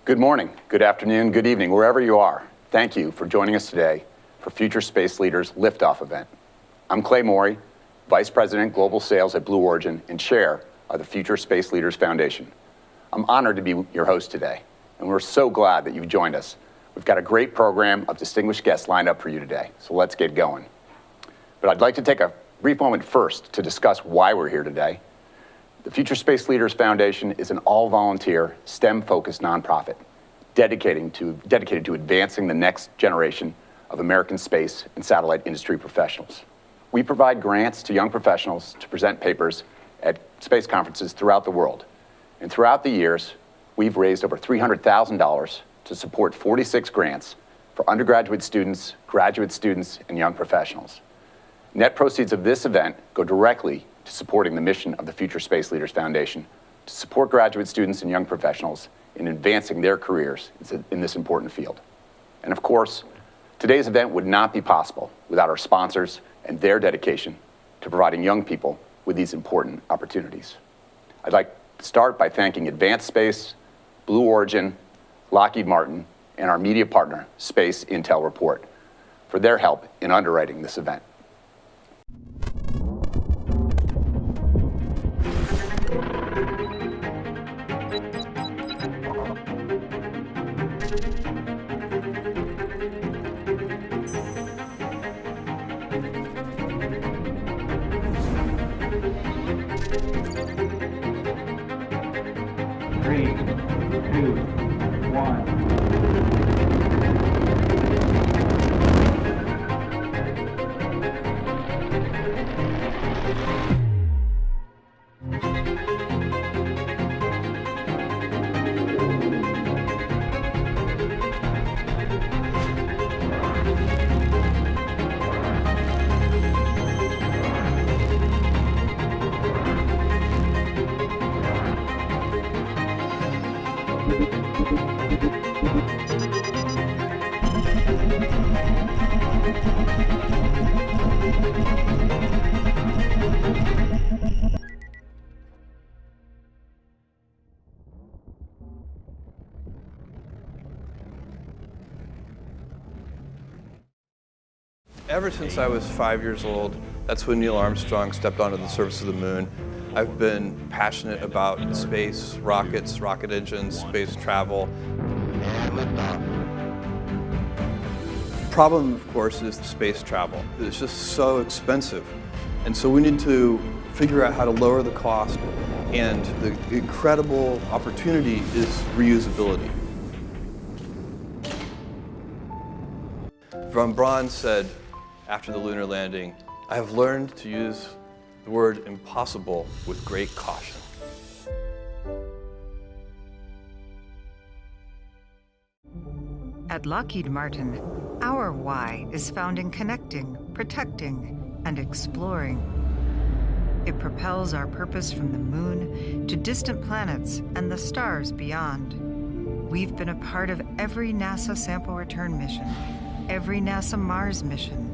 Good morning, good afternoon, good evening, wherever you are. Thank you for joining us today for Future Space Leaders Liftoff event. I'm Clay Morey, Vice President, Global Sales at Blue Origin and Chair of the Future Space Leaders Foundation. I'm honored to be your host today, and we're so glad that you've joined us. We've got a great program of distinguished guests lined up for you today, so let's get going. But I'd like to take a brief moment first to discuss why we're here today. The Future Space Leaders Foundation is an all-volunteer, STEM-focused nonprofit dedicated to advancing the next generation of American space and satellite industry professionals. We provide grants to young professionals to present papers at space conferences throughout the world. And throughout the years, we've raised over $300,000 to support 46 grants for undergraduate students, graduate students, and young professionals. Net proceeds of this event go directly to supporting the mission of the Future Space Leaders Foundation to support graduate students and young professionals in advancing their careers in this important field. And of course, today's event would not be possible without our sponsors and their dedication to providing young people with these important opportunities. I'd like to start by thanking Advanced Space, Blue Origin, Lockheed Martin, and our media partner, Space Intel Report, for their help in underwriting this event. Ever since I was 5 years old, that's when Neil Armstrong stepped onto the surface of the moon. I've been passionate about space, rockets, rocket engines, space travel. The problem, of course, is the space travel. It's just so expensive. And so we need to figure out how to lower the cost, and the incredible opportunity is reusability. Von Braun said, after the lunar landing, I have learned to use the word impossible with great caution. At Lockheed Martin, our why is found in connecting, protecting, and exploring. It propels our purpose from the moon to distant planets and the stars beyond. We've been a part of every NASA sample return mission, every NASA Mars mission,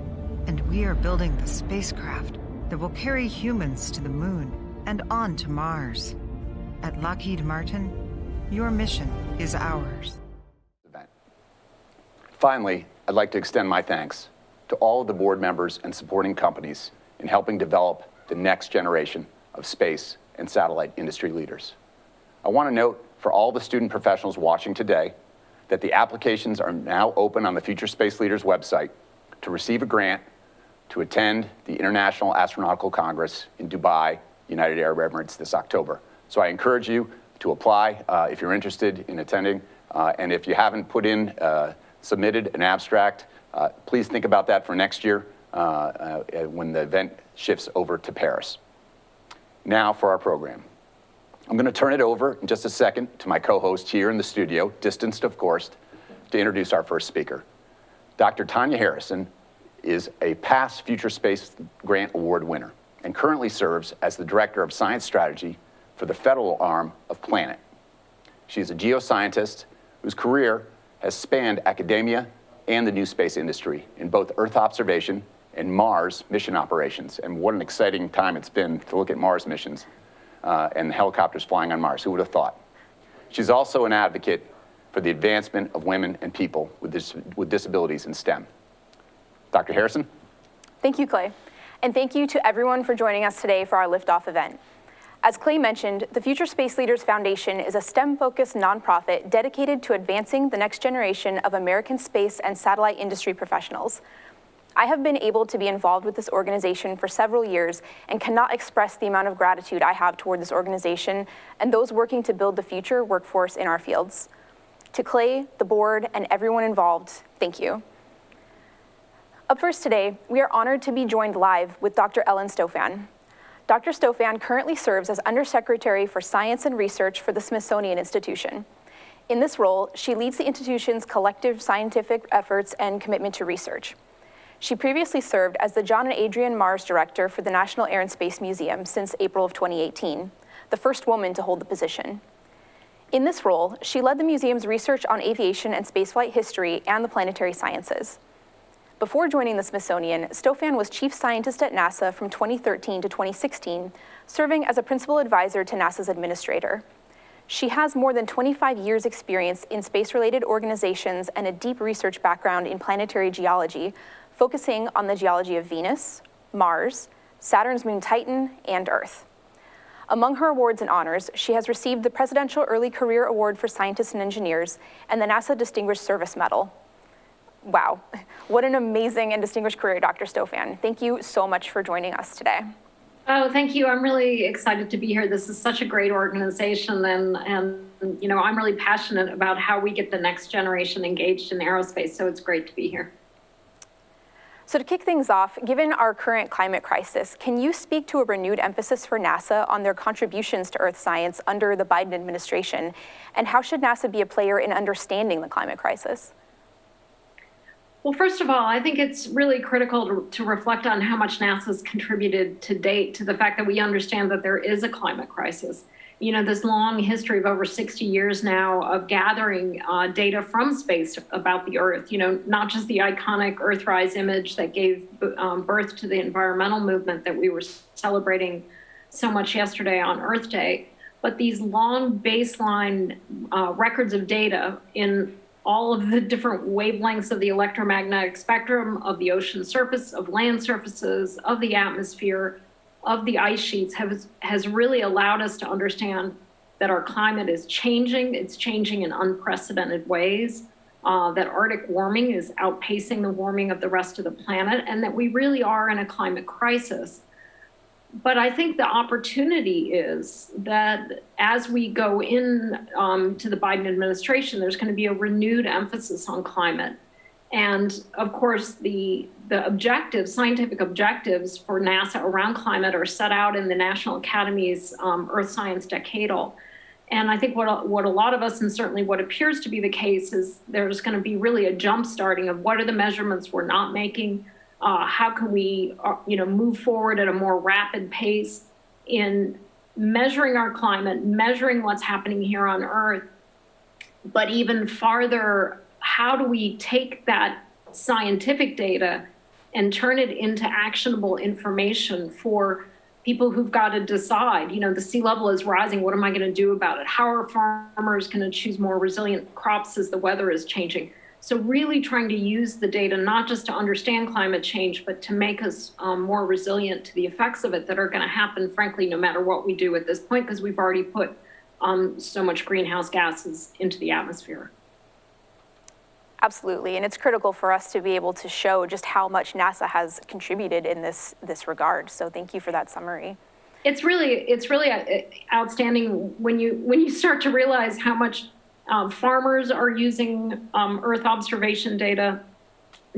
and we are building the spacecraft that will carry humans to the moon and on to Mars. At Lockheed Martin, your mission is ours. Finally, I'd like to extend my thanks to all of the board members and supporting companies in helping develop the next generation of space and satellite industry leaders. I want to note for all the student professionals watching today that the applications are now open on the Future Space Leaders website to receive a grant to attend the International Astronautical Congress in Dubai, United Arab Emirates this October. So I encourage you to apply if you're interested in attending, and if you haven't submitted an abstract, please think about that for next year when the event shifts over to Paris. Now for our program. I'm going to turn it over in just a second to my co-host here in the studio, distanced of course, to introduce our first speaker. Dr. Tanya Harrison is a past Future Space Grant Award winner and currently serves as the Director of Science Strategy for the federal arm of Planet. She is a geoscientist whose career has spanned academia and the new space industry in both Earth observation and Mars mission operations. And what an exciting time it's been to look at Mars missions and helicopters flying on Mars. Who would have thought? She's also an advocate for the advancement of women and people with disabilities in STEM. Dr. Harrison? Thank you, Clay. And thank you to everyone for joining us today for our Liftoff event. As Clay mentioned, the Future Space Leaders Foundation is a STEM-focused nonprofit dedicated to advancing the next generation of American space and satellite industry professionals. I have been able to be involved with this organization for several years and cannot express the amount of gratitude I have toward this organization and those working to build the future workforce in our fields. To Clay, the board, and everyone involved, thank you. Up first today, we are honored to be joined live with Dr. Ellen Stofan. Dr. Stofan currently serves as Undersecretary for Science and Research for the Smithsonian Institution. In this role, she leads the institution's collective scientific efforts and commitment to research. She previously served as the John and Adrian Mars Director for the National Air and Space Museum since April of 2018, the first woman to hold the position. In this role, she led the museum's research on aviation and spaceflight history and the planetary sciences. Before joining the Smithsonian, Stofan was chief scientist at NASA from 2013 to 2016, serving as a principal advisor to NASA's administrator. She has more than 25 years' experience in space-related organizations and a deep research background in planetary geology, focusing on the geology of Venus, Mars, Saturn's moon Titan, and Earth. Among her awards and honors, she has received the Presidential Early Career Award for Scientists and Engineers and the NASA Distinguished Service Medal. Wow, what an amazing and distinguished career, Dr. Stofan. Thank you so much for joining us today. Oh, thank you. I'm really excited to be here. This is such a great organization, and you know, I'm really passionate about how we get the next generation engaged in aerospace, so it's great to be here. So to kick things off, given our current climate crisis, can you speak to a renewed emphasis for NASA on their contributions to Earth science under the Biden administration, and how should NASA be a player in understanding the climate crisis? Well, first of all, I think it's really critical to reflect on how much NASA's contributed to date to the fact that we understand that there is a climate crisis. You know, this long history of over 60 years now of gathering data from space about the Earth, you know, not just the iconic Earthrise image that gave birth to the environmental movement that we were celebrating so much yesterday on Earth Day, but these long baseline records of data in all of the different wavelengths of the electromagnetic spectrum, of the ocean surface, of land surfaces, of the atmosphere, of the ice sheets has really allowed us to understand that our climate is changing. It's changing in unprecedented ways, that Arctic warming is outpacing the warming of the rest of the planet, and that we really are in a climate crisis. But I think the opportunity is that as we go in to the Biden administration, there's going to be a renewed emphasis on climate. And of course, the objectives, scientific objectives for NASA around climate are set out in the National Academy's Earth Science Decadal. And I think what a lot of us, and certainly what appears to be the case, is there's going to be really a jump starting of what are the measurements we're not making, how can we move forward at a more rapid pace in measuring our climate, measuring what's happening here on Earth, but even farther, how do we take that scientific data and turn it into actionable information for people who've got to decide, you know, the sea level is rising, what am I going to do about it? How are farmers going to choose more resilient crops as the weather is changing? So really trying to use the data, not just to understand climate change, but to make us more resilient to the effects of it that are going to happen, frankly, no matter what we do at this point, because we've already put so much greenhouse gases into the atmosphere. Absolutely, and it's critical for us to be able to show just how much NASA has contributed in this regard. So thank you for that summary. It's really outstanding when you start to realize how much farmers are using Earth observation data.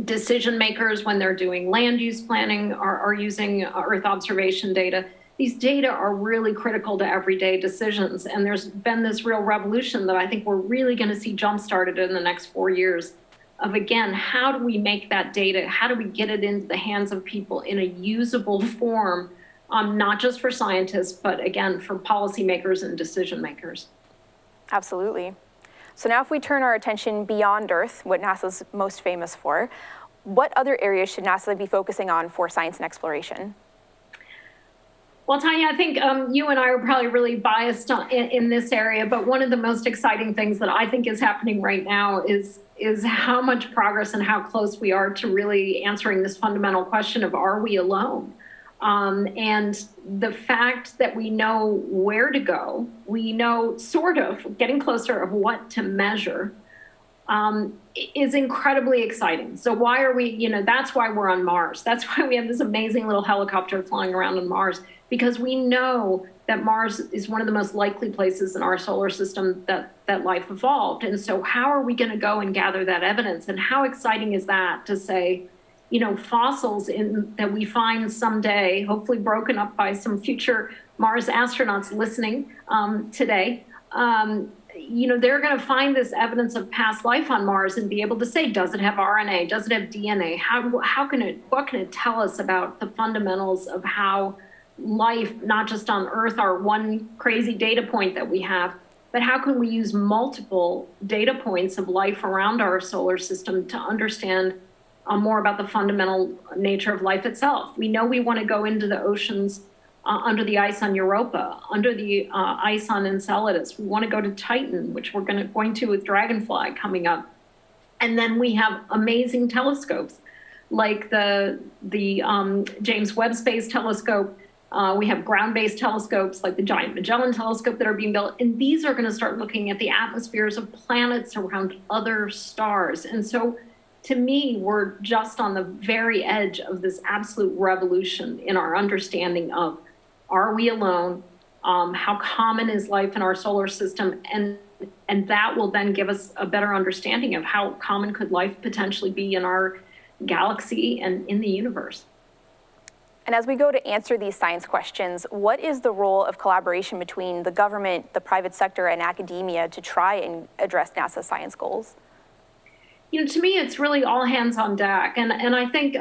Decision makers, when they're doing land use planning, are using Earth observation data. These data are really critical to everyday decisions. And there's been this real revolution that I think we're really going to see jump-started in the next 4 years of, again, how do we make that data, how do we get it into the hands of people in a usable form, not just for scientists, but again, for policymakers and decision makers. Absolutely. So now if we turn our attention beyond Earth, what NASA's most famous for, what other areas should NASA be focusing on for science and exploration? Well, Tanya, I think you and I are probably really biased in this area, but one of the most exciting things that I think is happening right now is how much progress and how close we are to really answering this fundamental question of, are we alone? And the fact that we know where to go, we know sort of getting closer of what to measure, is incredibly exciting. So why are we, that's why we're on Mars. That's why we have this amazing little helicopter flying around on Mars, because we know that Mars is one of the most likely places in our solar system that life evolved. And so how are we going to go and gather that evidence? And how exciting is that to say, fossils that we find someday, hopefully broken up by some future Mars astronauts listening today, they're going to find this evidence of past life on Mars and be able to say, does it have RNA? Does it have DNA? What can it tell us about the fundamentals of how life, not just on Earth, our one crazy data point that we have, but how can we use multiple data points of life around our solar system to understand more about the fundamental nature of life itself? We know we want to go into the oceans under the ice on Europa, under the ice on Enceladus. We want to go to Titan, which we're going to with Dragonfly coming up. And then we have amazing telescopes like the James Webb Space Telescope. We have ground-based telescopes like the Giant Magellan Telescope that are being built. And these are going to start looking at the atmospheres of planets around other stars. And so to me, we're just on the very edge of this absolute revolution in our understanding of, are we alone? How common is life in our solar system? And that will then give us a better understanding of how common could life potentially be in our galaxy and in the universe. And as we go to answer these science questions, what is the role of collaboration between the government, the private sector, and academia to try and address NASA science goals? To me, it's really all hands on deck. And I think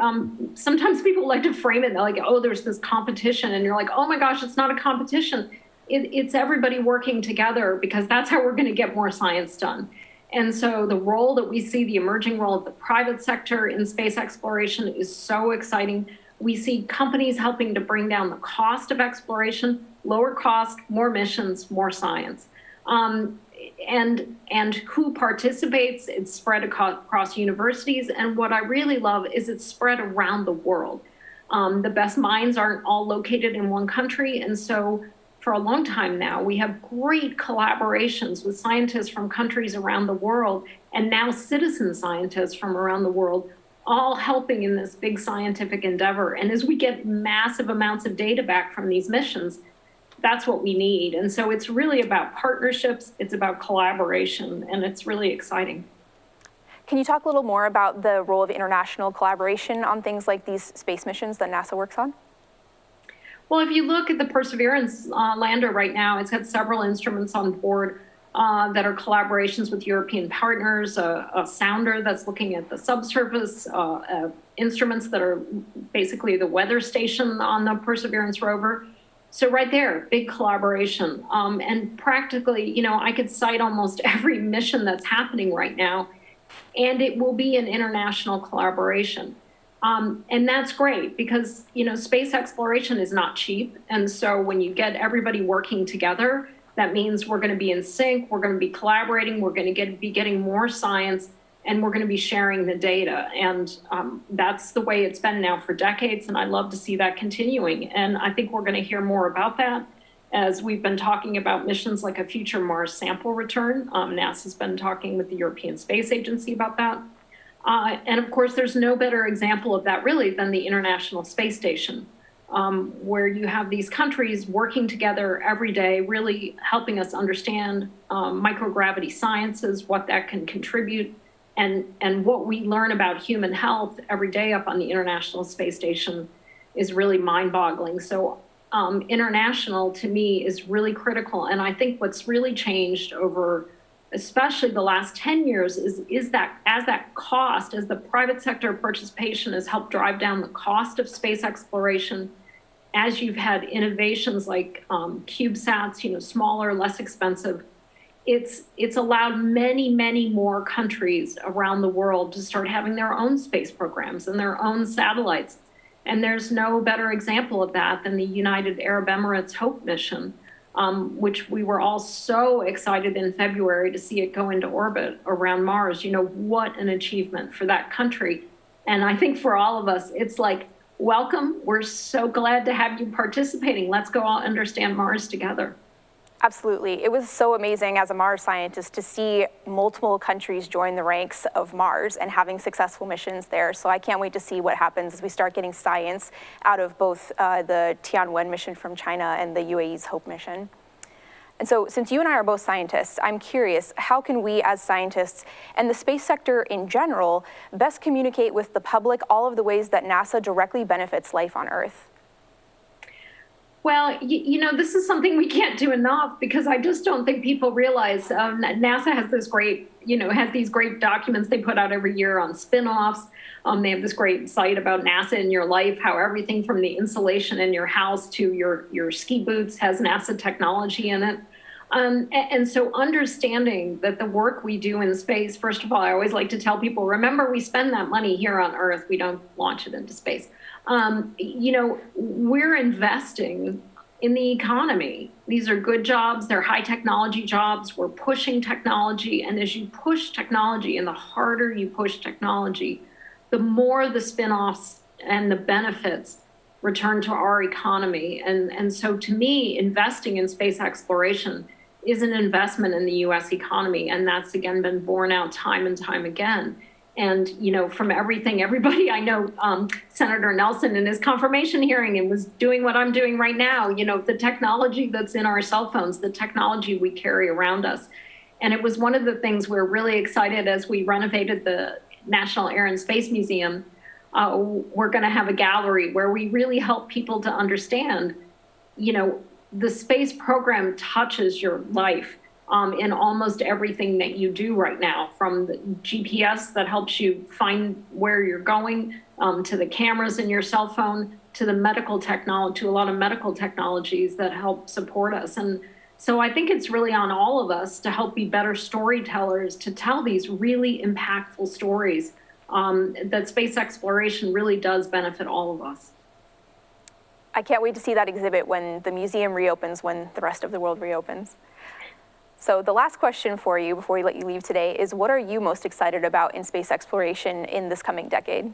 sometimes people like to frame it like, oh, there's this competition. And you're like, oh my gosh, it's not a competition. It's everybody working together, because that's how we're going to get more science done. And so the role that we see, the emerging role of the private sector in space exploration is so exciting. We see companies helping to bring down the cost of exploration, lower cost, more missions, more science. And who participates, it's spread across universities. And what I really love is it's spread around the world. The best minds aren't all located in one country. And so for a long time now, we have great collaborations with scientists from countries around the world, and now citizen scientists from around the world, all helping in this big scientific endeavor. And as we get massive amounts of data back from these missions, that's what we need. And so it's really about partnerships, it's about collaboration, and it's really exciting. Can you talk a little more about the role of international collaboration on things like these space missions that NASA works on? Well, if you look at the Perseverance lander right now, it's got several instruments on board that are collaborations with European partners, a sounder that's looking at the subsurface, instruments that are basically the weather station on the Perseverance rover. So right there, big collaboration. And practically, I could cite almost every mission that's happening right now, and it will be an international collaboration. And that's great because, space exploration is not cheap. And so when you get everybody working together, that means we're going to be in sync, we're going to be collaborating, we're going to be getting more science, and we're going to be sharing the data. And that's the way it's been now for decades, and I'd love to see that continuing. And I think we're going to hear more about that as we've been talking about missions like a future Mars sample return. NASA's been talking with the European Space Agency about that. And of course, there's no better example of that really than the International Space Station, where you have these countries working together every day, really helping us understand microgravity sciences, what that can contribute, and what we learn about human health every day up on the International Space Station is really mind-boggling. So international, to me, is really critical. And I think what's really changed over especially the last 10 years is that as the private sector participation has helped drive down the cost of space exploration, as you've had innovations like CubeSats, smaller, less expensive, it's allowed many, many more countries around the world to start having their own space programs and their own satellites. And there's no better example of that than the United Arab Emirates HOPE mission, which we were all so excited in February to see it go into orbit around Mars. What an achievement for that country. And I think for all of us, it's like, welcome. We're so glad to have you participating. Let's go all understand Mars together. Absolutely. It was so amazing as a Mars scientist to see multiple countries join the ranks of Mars and having successful missions there. So I can't wait to see what happens as we start getting science out of both the Tianwen mission from China and the UAE's HOPE mission. And so since you and I are both scientists, I'm curious, how can we as scientists and the space sector in general best communicate with the public all of the ways that NASA directly benefits life on Earth? Well, this is something we can't do enough because I just don't think people realize NASA has this great, has these great documents they put out every year on spin-offs. They have this great site about NASA in your life, how everything from the insulation in your house to your ski boots has NASA technology in it. And so understanding that the work we do in space, first of all, I always like to tell people, remember, we spend that money here on Earth. We don't launch it into space. We're investing in the economy. These are good jobs. They're high technology jobs. We're pushing technology. And as you push technology and the harder you push technology, the more the spin-offs and the benefits return to our economy. And so to me, investing in space exploration is an investment in the US economy. And that's, again, been borne out time and time again. And, from everything, everybody I know, Senator Nelson in his confirmation hearing and was doing what I'm doing right now, the technology that's in our cell phones, the technology we carry around us. And it was one of the things we're really excited as we renovated the National Air and Space Museum. We're going to have a gallery where we really help people to understand, the space program touches your life. In almost everything that you do right now, from the GPS that helps you find where you're going, to the cameras in your cell phone, to the medical technology, to a lot of medical technologies that help support us. And so I think it's really on all of us to help be better storytellers, to tell these really impactful stories that space exploration really does benefit all of us. I can't wait to see that exhibit when the museum reopens, when the rest of the world reopens. So the last question for you before we let you leave today is, what are you most excited about in space exploration in this coming decade?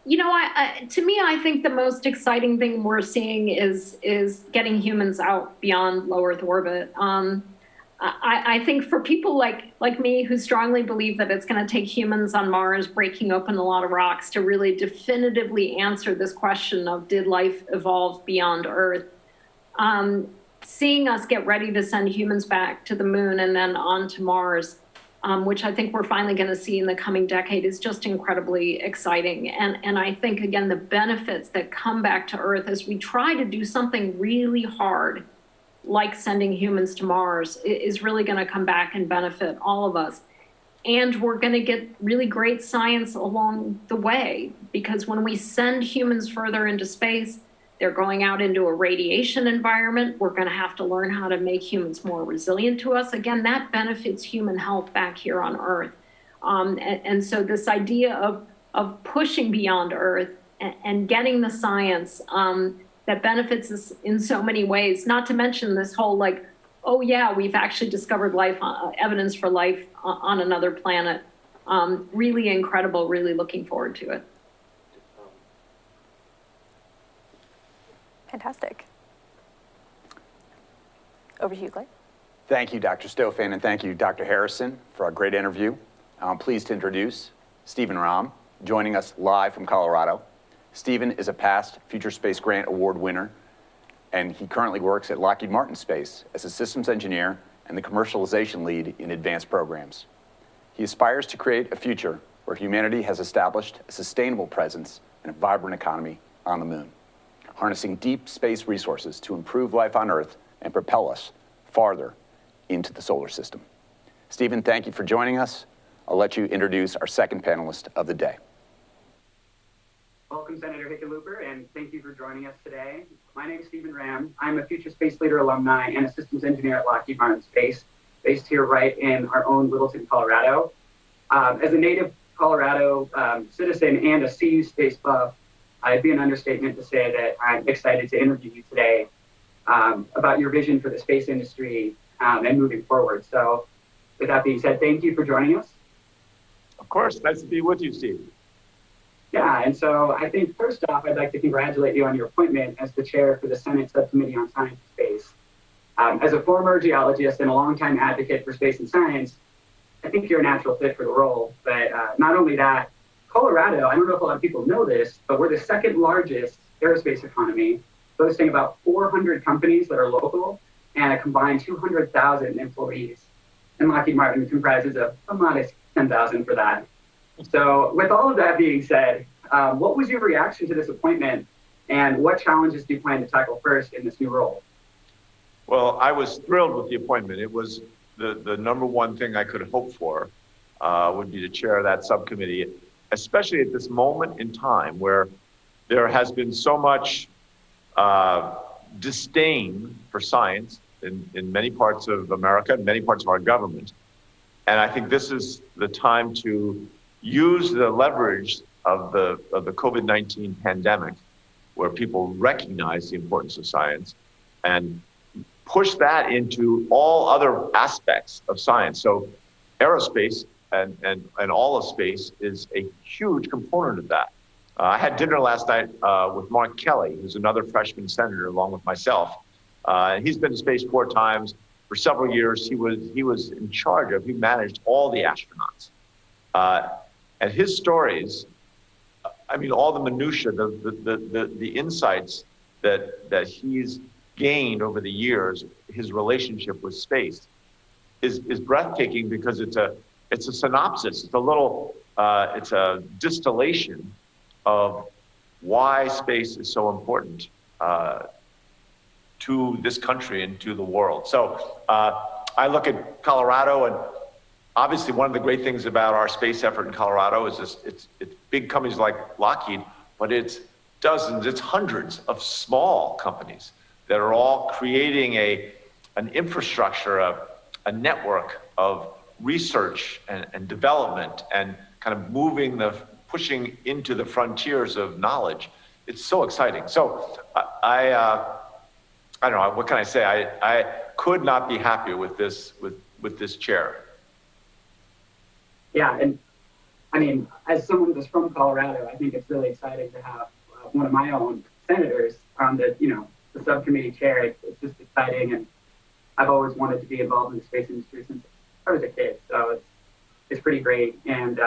To me, I think the most exciting thing we're seeing is getting humans out beyond low Earth orbit. I think for people like me who strongly believe that it's going to take humans on Mars breaking open a lot of rocks to really definitively answer this question of, did life evolve beyond Earth? Seeing us get ready to send humans back to the moon and then on to Mars, which I think we're finally going to see in the coming decade, is just incredibly exciting. And I think, again, the benefits that come back to Earth as we try to do something really hard, like sending humans to Mars, is really going to come back and benefit all of us. And we're going to get really great science along the way, because when we send humans further into space, they're going out into a radiation environment. We're going to have to learn how to make humans more resilient to us. Again, that benefits human health back here on Earth. And so this idea of pushing beyond Earth and getting the science that benefits us in so many ways, not to mention this whole oh yeah, we've actually discovered life, evidence for life on another planet. Really incredible, really looking forward to it. Fantastic. Over to you, Clay. Thank you, Dr. Stofan, and thank you, Dr. Harrison, for a great interview. I'm pleased to introduce Stephen Rahm, joining us live from Colorado. Stephen is a past Future Space Grant Award winner, and he currently works at Lockheed Martin Space as a systems engineer and the commercialization lead in advanced programs. He aspires to create a future where humanity has established a sustainable presence and a vibrant economy on the moon, harnessing deep space resources to improve life on Earth and propel us farther into the solar system. Stephen, thank you for joining us. I'll let you introduce our second panelist of the day. Welcome, Senator Hickenlooper, and thank you for joining us today. My name is Stephen Rahm. I'm a Future Space Leader alumni and a systems engineer at Lockheed Martin Space, based here right in our own Littleton, Colorado. As a native Colorado citizen and a CU space buff, it'd be an understatement to say that I'm excited to interview you today about your vision for the space industry and moving forward. So with that being said, thank you for joining us. Of course, nice to be with you, Steve. Yeah, and so I think first off, I'd like to congratulate you on your appointment as the chair for the Senate Subcommittee on Science and Space. As a former geologist and a longtime advocate for space and science, I think you're a natural fit for the role. But not only that, Colorado, I don't know if a lot of people know this, but we're the second largest aerospace economy, boasting about 400 companies that are local and a combined 200,000 employees. And Lockheed Martin comprises of a modest 10,000 for that. So with all of that being said, what was your reaction to this appointment and what challenges do you plan to tackle first in this new role? Well, I was thrilled with the appointment. It was the number one thing I could hope for would be to chair that subcommittee, especially at this moment in time where there has been so much disdain for science in many parts of America, in many parts of our government. And I think this is the time to use the leverage of the COVID-19 pandemic, where people recognize the importance of science, and push that into all other aspects of science. So aerospace and all of space is a huge component of that. I had dinner last night with Mark Kelly, who's another freshman senator, along with myself. He's been to space 4 times. For several years, he was in charge of, he managed all the astronauts. And his stories, I mean, all the minutiae, the insights that he's gained over the years, his relationship with space is breathtaking, because it's a synopsis. It's a little, it's a distillation of why space is so important to this country and to the world. So I look at Colorado, and obviously one of the great things about our space effort in Colorado is it's big companies like Lockheed, but it's dozens, it's hundreds of small companies that are all creating an infrastructure, a network of research and development, and kind of pushing into the frontiers of knowledge. It's so exciting. So I don't know, what can I say? I could not be happier with this chair. Yeah, and I mean, as someone that's from Colorado, I think it's really exciting to have one of my own senators on the subcommittee chair. It's just exciting, and I've always wanted to be involved in the space industry since I was a kid, so it's pretty great. And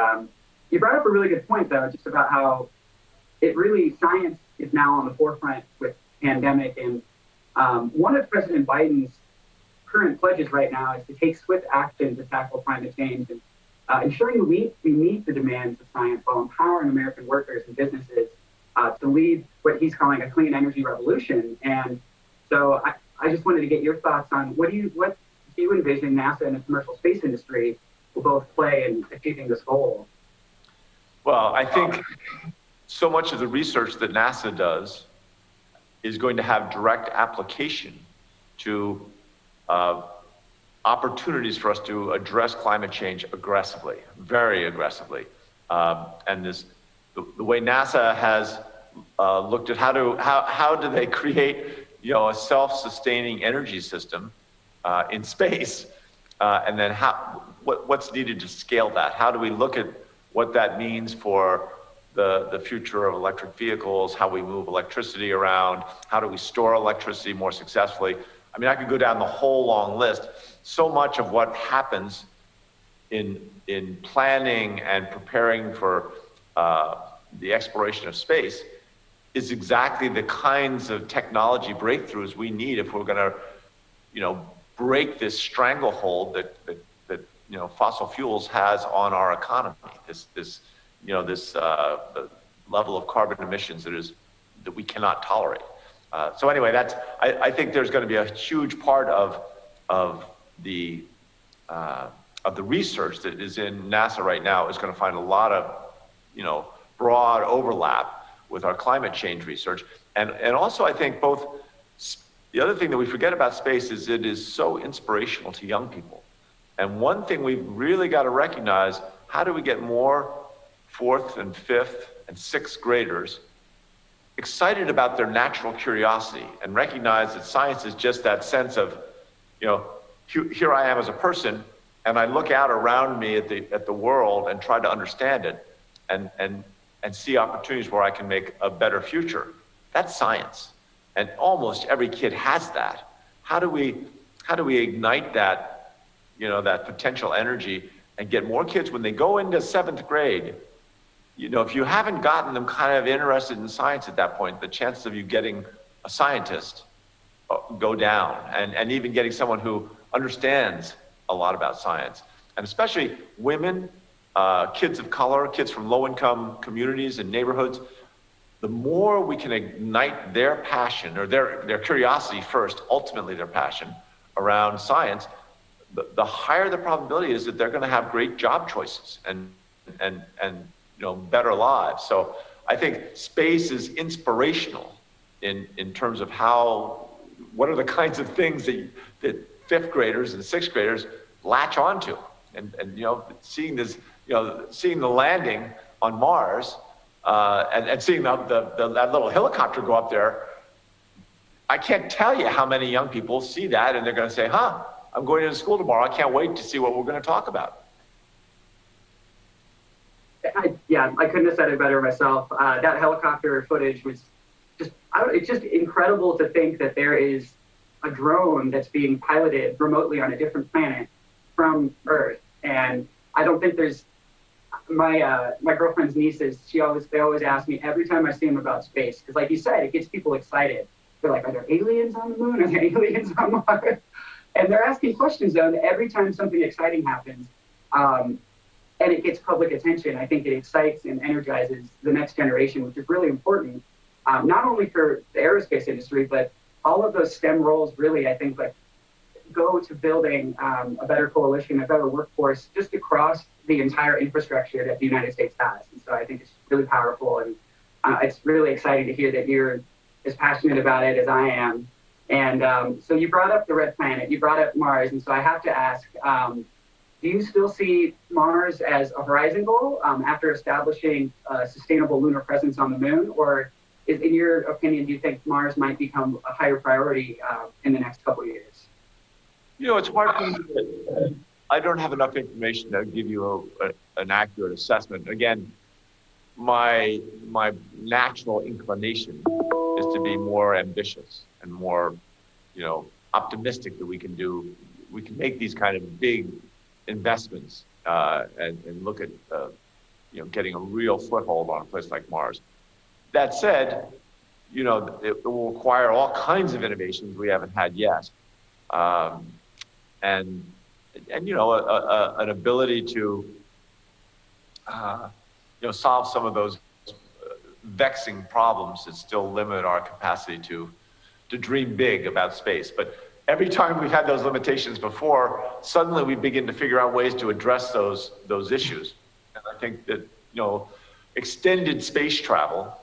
you brought up a really good point, though, just about how science is now on the forefront with the pandemic, and one of President Biden's current pledges right now is to take swift action to tackle climate change and ensuring we meet the demands of science while empowering American workers and businesses to lead what he's calling a clean energy revolution. And so I just wanted to get your thoughts on what do you envision NASA and the commercial space industry will both play in achieving this goal? Well, I think so much of the research that NASA does is going to have direct application to opportunities for us to address climate change aggressively, very aggressively. And the way NASA has looked at how do they create a self-sustaining energy system in space, and then what's needed to scale that? How do we look at what that means for the future of electric vehicles, how we move electricity around, how do we store electricity more successfully? I mean, I could go down the whole long list. So much of what happens in planning and preparing for the exploration of space is exactly the kinds of technology breakthroughs we need if we're going to, break this stranglehold that fossil fuels has on our economy. This level of carbon emissions that we cannot tolerate. So anyway, I think there's going to be a huge part of the research that is in NASA right now is going to find a lot of broad overlap with our climate change research, and also I think the other thing that we forget about space is it is so inspirational to young people. And one thing we've really got to recognize: how do we get more fourth and fifth and sixth graders excited about their natural curiosity and recognize that science is just that sense of, here I am as a person, and I look out around me at the world and try to understand it and see opportunities where I can make a better future. That's science. And almost every kid has that. How do we ignite that, that potential energy and get more kids when they go into seventh grade? If you haven't gotten them kind of interested in science at that point, the chances of you getting a scientist go down, and even getting someone who understands a lot about science. And especially women, kids of color, kids from low-income communities and neighborhoods, the more we can ignite their passion, or their curiosity first, ultimately their passion around science, the higher the probability is that they're going to have great job choices and better lives. So I think space is inspirational in terms of what are the kinds of things that fifth graders and sixth graders latch onto, and seeing this, seeing the landing on Mars, and seeing that little helicopter go up there. I can't tell you how many young people see that and they're going to say, I'm going into school tomorrow. I can't wait to see what we're going to talk about. I couldn't have said it better myself. That helicopter footage was it's just incredible to think that there is a drone that's being piloted remotely on a different planet from Earth. And I don't think there's, my girlfriend's nieces, they always ask me every time I see them about space, because like you said, it gets people excited. They're like, are there aliens on the moon? Are there aliens on Mars? And they're asking questions though, and every time something exciting happens, and it gets public attention, I think it excites and energizes the next generation, which is really important, not only for the aerospace industry, but all of those STEM roles really, I think, go to building a better coalition, a better workforce, just across the entire infrastructure that the United States has. And so I think it's really powerful, and it's really exciting to hear that you're as passionate about it as I am. And so you brought up the red planet, you brought up Mars, and so I have to ask, do you still see Mars as a horizon goal after establishing a sustainable lunar presence on the moon? Or in your opinion, do you think Mars might become a higher priority in the next couple of years? It's hard for me to, I don't have enough information to give you an accurate assessment. Again, my natural inclination is to be more ambitious and more, optimistic that we can make these kind of big investments and look at, getting a real foothold on a place like Mars. That said, it will require all kinds of innovations we haven't had yet. And an ability to, solve some of those vexing problems that still limit our capacity to dream big about space. But every time we've had those limitations before, suddenly we begin to figure out ways to address those issues. And I think that, extended space travel,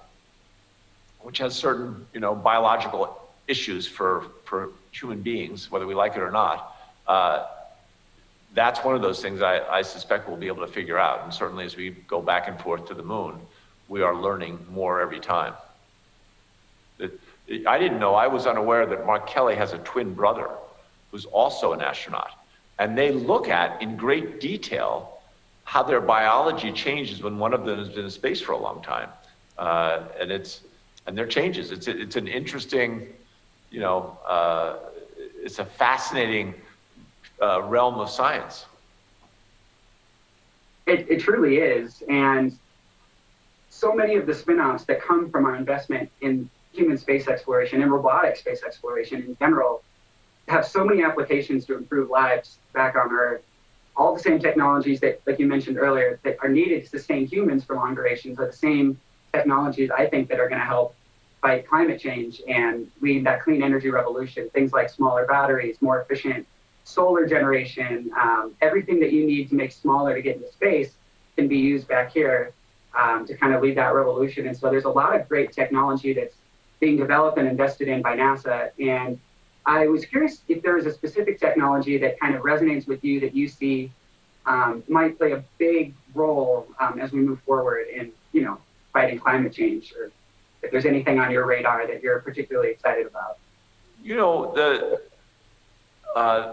which has certain, biological issues for human beings, whether we like it or not, that's one of those things I suspect we'll be able to figure out. And certainly as we go back and forth to the moon, we are learning more every time. I didn't know, I was unaware that Mark Kelly has a twin brother who's also an astronaut. And they look at, in great detail, how their biology changes when one of them has been in space for a long time. And there changes. It's an interesting, it's a fascinating realm of science. It truly is. And so many of the spin-offs that come from our investment in human space exploration and robotic space exploration in general have so many applications to improve lives back on Earth. All the same technologies that, like you mentioned earlier, that are needed to sustain humans for long durations are the same technologies I think that are going to help fight climate change and lead that clean energy revolution. Things like smaller batteries, more efficient solar generation, everything that you need to make smaller to get into space can be used back here to kind of lead that revolution. And so there's a lot of great technology that's being developed and invested in by NASA. And I was curious if there is a specific technology that kind of resonates with you that you see might play a big role as we move forward in, fighting climate change, or if there's anything on your radar that you're particularly excited about.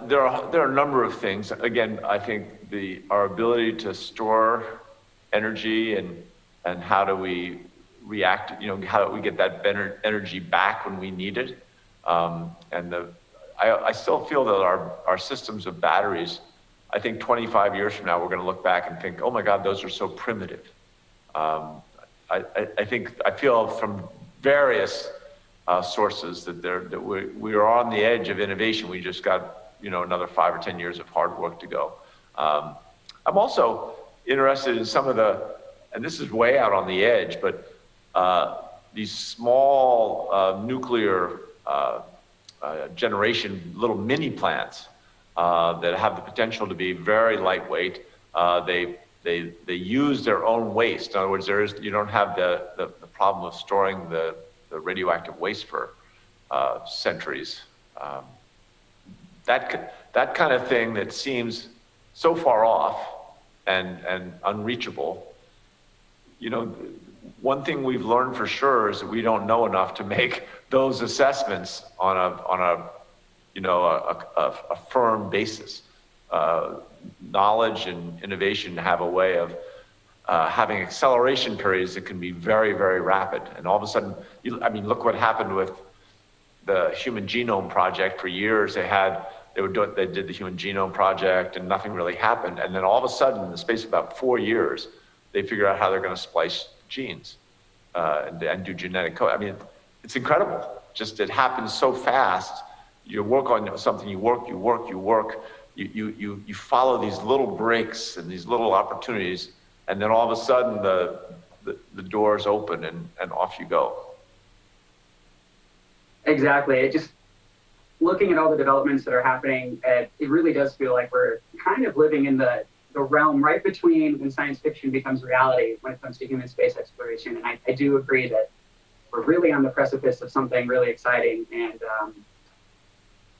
There are a number of things. Again, I think our ability to store energy and how do we react, how do we get that energy back when we need it? I still feel that our systems of batteries, I think 25 years from now, we're going to look back and think, oh my God, those are so primitive. I feel from various sources that we are on the edge of innovation. We just got another 5 or 10 years of hard work to go. I'm also interested in some of and this is way out on the edge, but these small nuclear generation little mini plants that have the potential to be very lightweight. They use their own waste. In other words, you don't have the problem of storing the radioactive waste for centuries. That kind of thing that seems so far off and unreachable. One thing we've learned for sure is that we don't know enough to make those assessments on a firm basis. Knowledge and innovation have a way of having acceleration periods that can be very, very rapid. And all of a sudden, look what happened with the Human Genome Project. For years, they did the Human Genome Project and nothing really happened. And then all of a sudden, in the space of about 4 years, they figure out how they're going to splice genes and do genetic code. It's incredible. Just it happens so fast. You work on something, you work. You follow these little breaks and these little opportunities, and then all of a sudden the doors open and off you go. Exactly. It just, looking at all the developments that are happening, it really does feel like we're kind of living in the realm right between when science fiction becomes reality when it comes to human space exploration. And I do agree that we're really on the precipice of something really exciting. And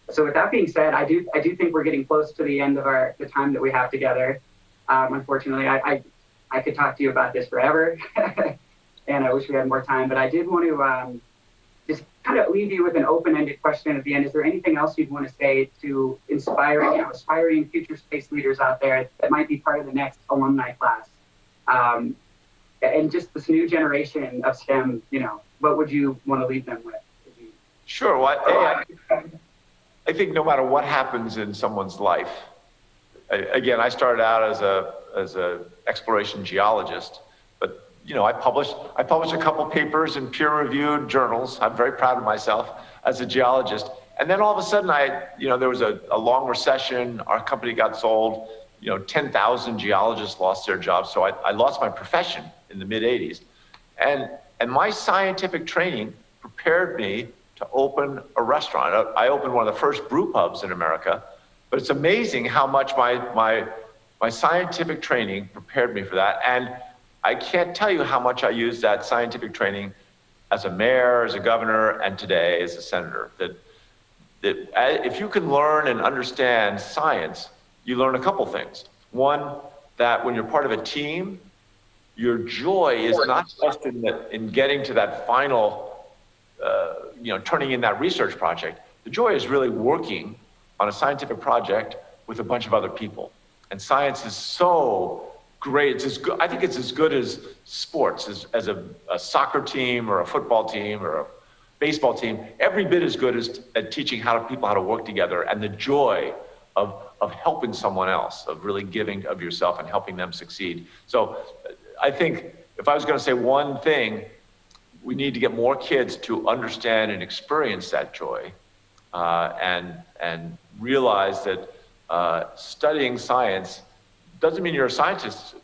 so with that being said, I do think we're getting close to the end of the time that we have together. Unfortunately, I could talk to you about this forever, and I wish we had more time. But I did want to just kind of leave you with an open-ended question at the end. Is there anything else you'd want to say to inspire, aspiring future space leaders out there that might be part of the next alumni class? And just this new generation of STEM, what would you want to leave them with? Sure. I think no matter what happens in someone's life, again, I started out as a exploration geologist, but I published a couple papers in peer-reviewed journals. I'm very proud of myself as a geologist. And then all of a sudden, there was a long recession. Our company got sold. 10,000 geologists lost their jobs. So I lost my profession in the mid-'80s, and my scientific training prepared me to open a restaurant. I opened one of the first brew pubs in America, but it's amazing how much my scientific training prepared me for that. And I can't tell you how much I used that scientific training as a mayor, as a governor, and today as a senator. That if you can learn and understand science, you learn a couple things. One, that when you're part of a team, your joy is not just in getting to that final turning in that research project. The joy is really working on a scientific project with a bunch of other people. And science is so great. It's as good, I think it's as good as sports, as a soccer team or a football team or a baseball team. Every bit as good as at teaching people how to work together, and the joy of helping someone else, of really giving of yourself and helping them succeed. So I think if I was going to say one thing, we need to get more kids to understand and experience that joy, and realize that studying science doesn't mean you're a scientist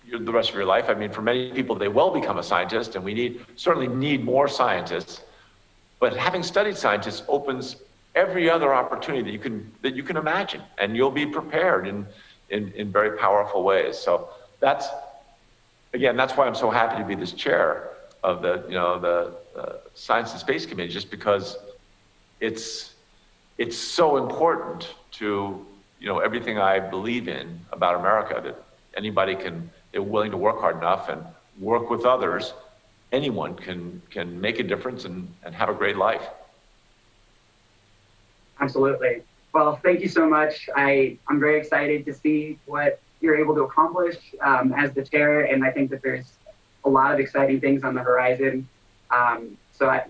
the rest of your life. For many people, they will become a scientist, and we certainly need more scientists. But having studied scientists opens every other opportunity that you can imagine, and you'll be prepared in very powerful ways. So that's why I'm so happy to be this chair of the Science and Space Committee, just because it's so important to everything I believe in about America, that anybody they're willing to work hard enough and work with others, anyone can make a difference and have a great life. Absolutely. Well, thank you so much. I'm very excited to see what you're able to accomplish as the chair, and I think that there's a lot of exciting things on the horizon.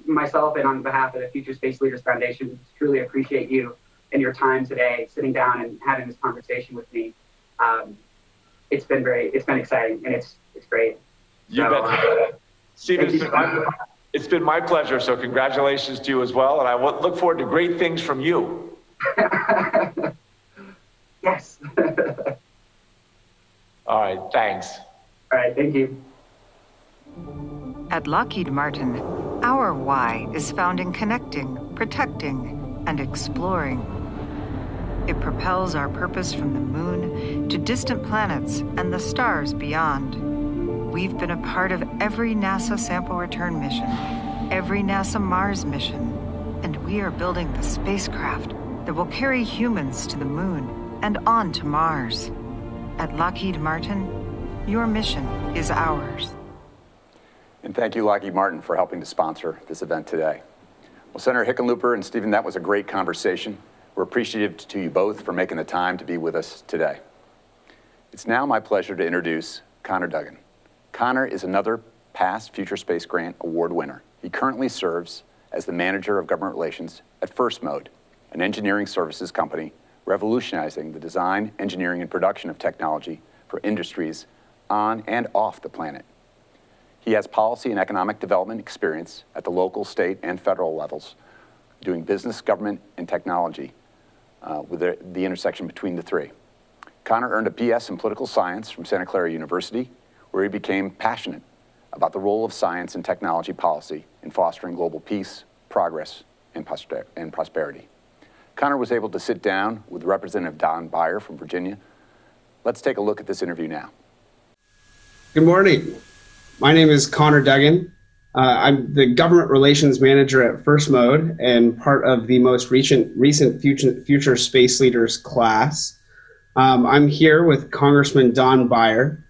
Myself and on behalf of the Future Space Leaders Foundation, truly appreciate you and your time today, sitting down and having this conversation with me. It's been exciting, and it's great. You bet. Stephen, it's been my pleasure. So congratulations to you as well, and I look forward to great things from you. Yes. All right, thanks. All right, thank you. At Lockheed Martin, our why is found in connecting, protecting, and exploring. It propels our purpose from the moon to distant planets and the stars beyond. We've been a part of every NASA sample return mission, every NASA Mars mission, and we are building the spacecraft that will carry humans to the moon and on to Mars. At Lockheed Martin, your mission is ours. And thank you, Lockheed Martin, for helping to sponsor this event today. Well, Senator Hickenlooper and Stephen, that was a great conversation. We're appreciative to you both for making the time to be with us today. It's now my pleasure to introduce Connor Duggan. Connor is another past Future Space Grant Award winner. He currently serves as the Manager of Government Relations at First Mode, an engineering services company revolutionizing the design, engineering, and production of technology for industries on and off the planet. He has policy and economic development experience at the local, state, and federal levels, doing business, government, and technology with the intersection between the three. Connor earned a BS in political science from Santa Clara University, where he became passionate about the role of science and technology policy in fostering global peace, progress, and prosperity. Connor was able to sit down with Representative Don Beyer from Virginia. Let's take a look at this interview now. Good morning. My name is Connor Duggan. I'm the Government Relations Manager at First Mode and part of the most recent Future Space Leaders class. I'm here with Congressman Don Beyer,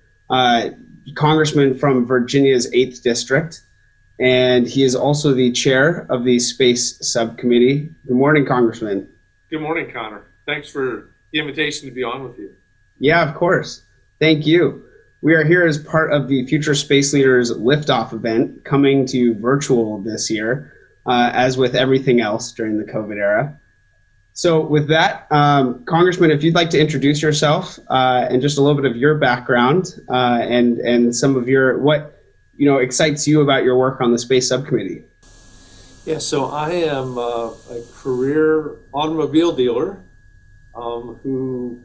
Congressman from Virginia's 8th District, and he is also the chair of the Space Subcommittee. Good morning, Congressman. Good morning, Connor. Thanks for the invitation to be on with you. Yeah, of course. Thank you. We are here as part of the Future Space Leaders Liftoff event, coming to you virtual this year, as with everything else during the COVID era. So with that, Congressman, if you'd like to introduce yourself and just a little bit of your background and some of what excites you about your work on the Space Subcommittee. Yeah, so I am a career automobile dealer who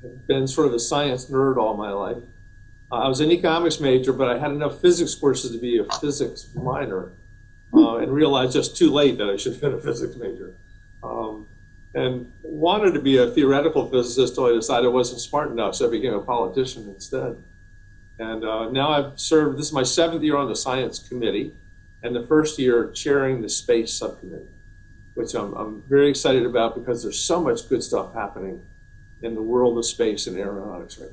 have been sort of a science nerd all my life. I was an economics major, but I had enough physics courses to be a physics minor and realized just too late that I should have been a physics major. And wanted to be a theoretical physicist until I decided I wasn't smart enough, so I became a politician instead. And now I've served, this is my 7th year on the Science Committee, and the first year chairing the Space Subcommittee, which I'm very excited about because there's so much good stuff happening in the world of space and aeronautics right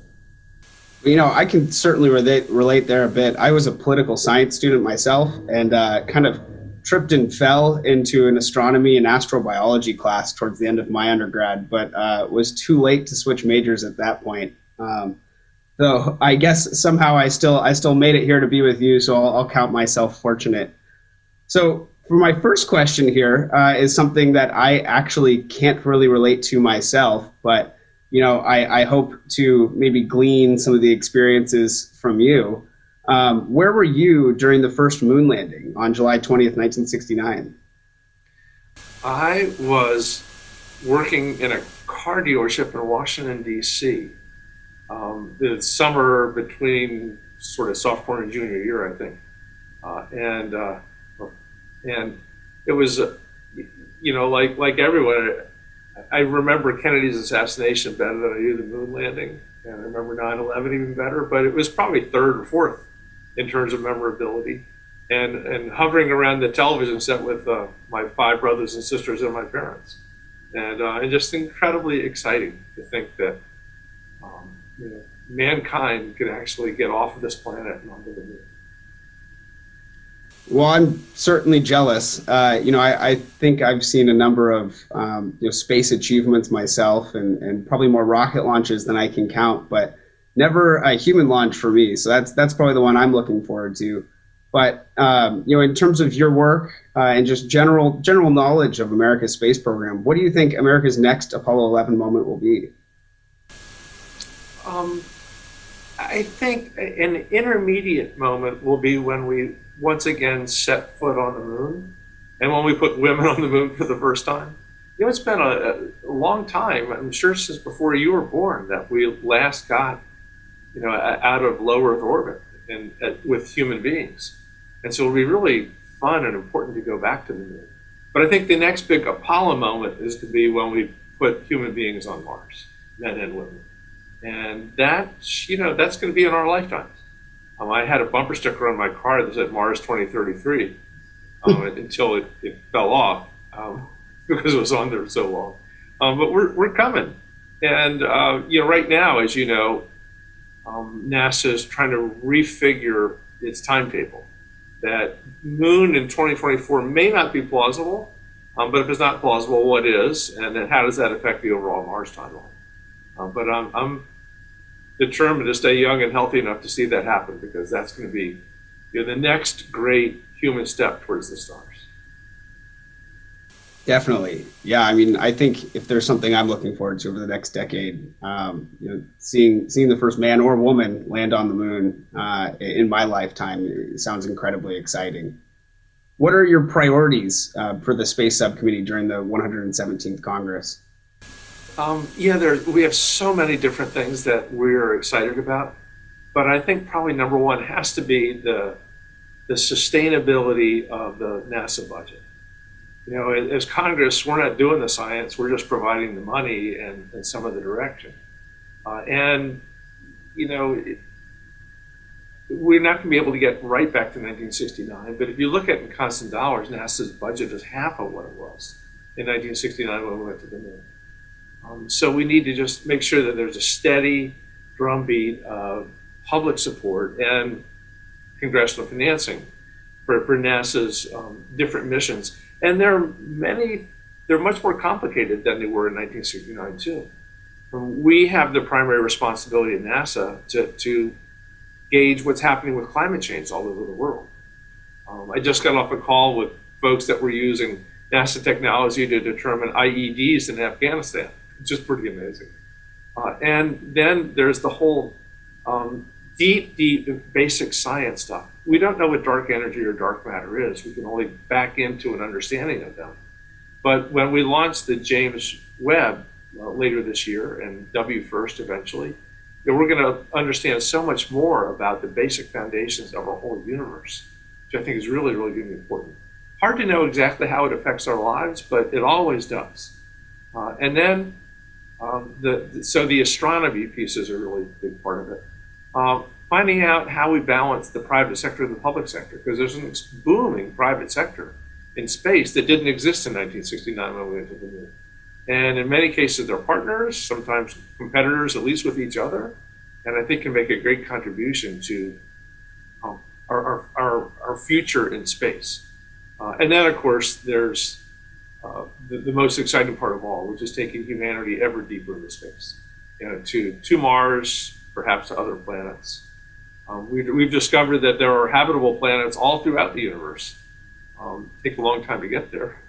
now. I can certainly relate there a bit. I was a political science student myself and kind of tripped and fell into an astronomy and astrobiology class towards the end of my undergrad, but was too late to switch majors at that point. So I guess somehow I still made it here to be with you, so I'll count myself fortunate. So for my first question here is something that I actually can't really relate to myself, but I hope to maybe glean some of the experiences from you. Where were you during the first moon landing on July 20th, 1969? I was working in a car dealership in Washington, D.C. The summer between sort of sophomore and junior year, I think. And it was, like everyone, I remember Kennedy's assassination better than I do the moon landing. And I remember 9/11 even better, but it was probably 3rd or 4th in terms of memorability. And hovering around the television set with my 5 brothers and sisters and my parents. And just incredibly exciting to think that mankind could actually get off of this planet and onto the moon. Well, I'm certainly jealous. I think I've seen a number of space achievements myself, and probably more rocket launches than I can count, but never a human launch for me. So that's probably the one I'm looking forward to. But in terms of your work and just general knowledge of America's space program, what do you think America's next Apollo 11 moment will be? I think an intermediate moment will be when we once again set foot on the moon, and when we put women on the moon for the first time. It's been a long time, I'm sure since before you were born, that we last got out of low Earth orbit and with human beings. And so it'll be really fun and important to go back to the moon. But I think the next big Apollo moment is to be when we put human beings on Mars, men and women. And that's going to be in our lifetimes. I had a bumper sticker on my car that said Mars 2033 until it fell off because it was on there so long. But we're coming. And right now, as you know, NASA is trying to refigure its timetable. That moon in 2024 may not be plausible, but if it's not plausible, what is? And then how does that affect the overall Mars timeline? But I'm determined to stay young and healthy enough to see that happen, because that's going to be the next great human step towards the stars. Definitely. Yeah, I think if there's something I'm looking forward to over the next decade, seeing the first man or woman land on the moon in my lifetime, it sounds incredibly exciting. What are your priorities for the Space Subcommittee during the 117th Congress? We have so many different things that we're excited about, but I think probably number one has to be the sustainability of the NASA budget. As Congress, we're not doing the science, we're just providing the money and some of the direction. We're not going to be able to get right back to 1969, but if you look at it in constant dollars, NASA's budget is half of what it was in 1969 when we went to the moon. So we need to just make sure that there's a steady drumbeat of public support and congressional financing for NASA's different missions. And they're much more complicated than they were in 1969 too. We have the primary responsibility at NASA to gauge what's happening with climate change all over the world. I just got off a call with folks that were using NASA technology to determine IEDs in Afghanistan, which is pretty amazing. And then there's the whole deep basic science stuff. We don't know what dark energy or dark matter is. We can only back into an understanding of them. But when we launch the James Webb later this year, and W first eventually, we're going to understand so much more about the basic foundations of our whole universe, which I think is really, really going to be important. Hard to know exactly how it affects our lives, but it always does. And then, so the astronomy pieces are really a big part of it. Finding out how we balance the private sector and the public sector, because there's a booming private sector in space that didn't exist in 1969 when we went to the moon. And in many cases, they're partners, sometimes competitors, at least with each other, and I think can make a great contribution to our future in space. And then, of course, there's the most exciting part of all, which is taking humanity ever deeper into space, to Mars, perhaps to other planets. We've discovered that there are habitable planets all throughout the universe. Take a long time to get there.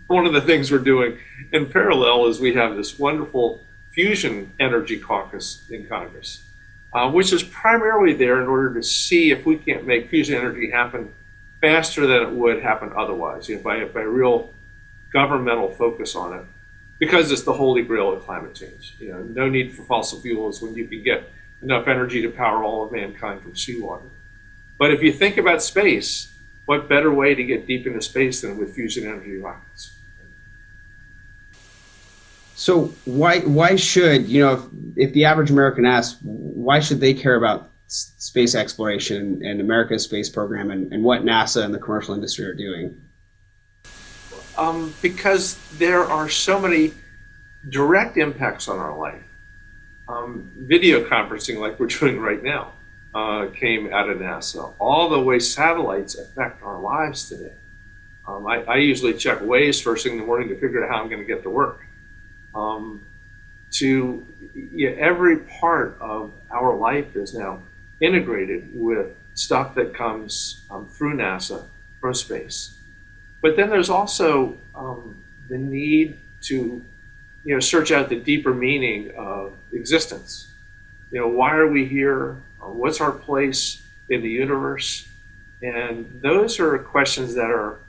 One of the things we're doing in parallel is we have this wonderful fusion energy caucus in Congress, which is primarily there in order to see if we can't make fusion energy happen faster than it would happen otherwise, by a real governmental focus on it, because it's the holy grail of climate change. No need for fossil fuels when you can get enough energy to power all of mankind from seawater. But if you think about space, what better way to get deep into space than with fusion energy rockets? So why should, if the average American asks, why should they care about space exploration and America's space program and what NASA and the commercial industry are doing? because there are so many direct impacts on our life. Video conferencing, like we're doing right now, came out of NASA. All the way satellites affect our lives today. I usually check Waze first thing in the morning to figure out how I'm going to get to work. Every part of our life is now integrated with stuff that comes through NASA from space. But then there's also the need to search out the deeper meaning of existence. Why are we here? What's our place in the universe? And those are questions that are,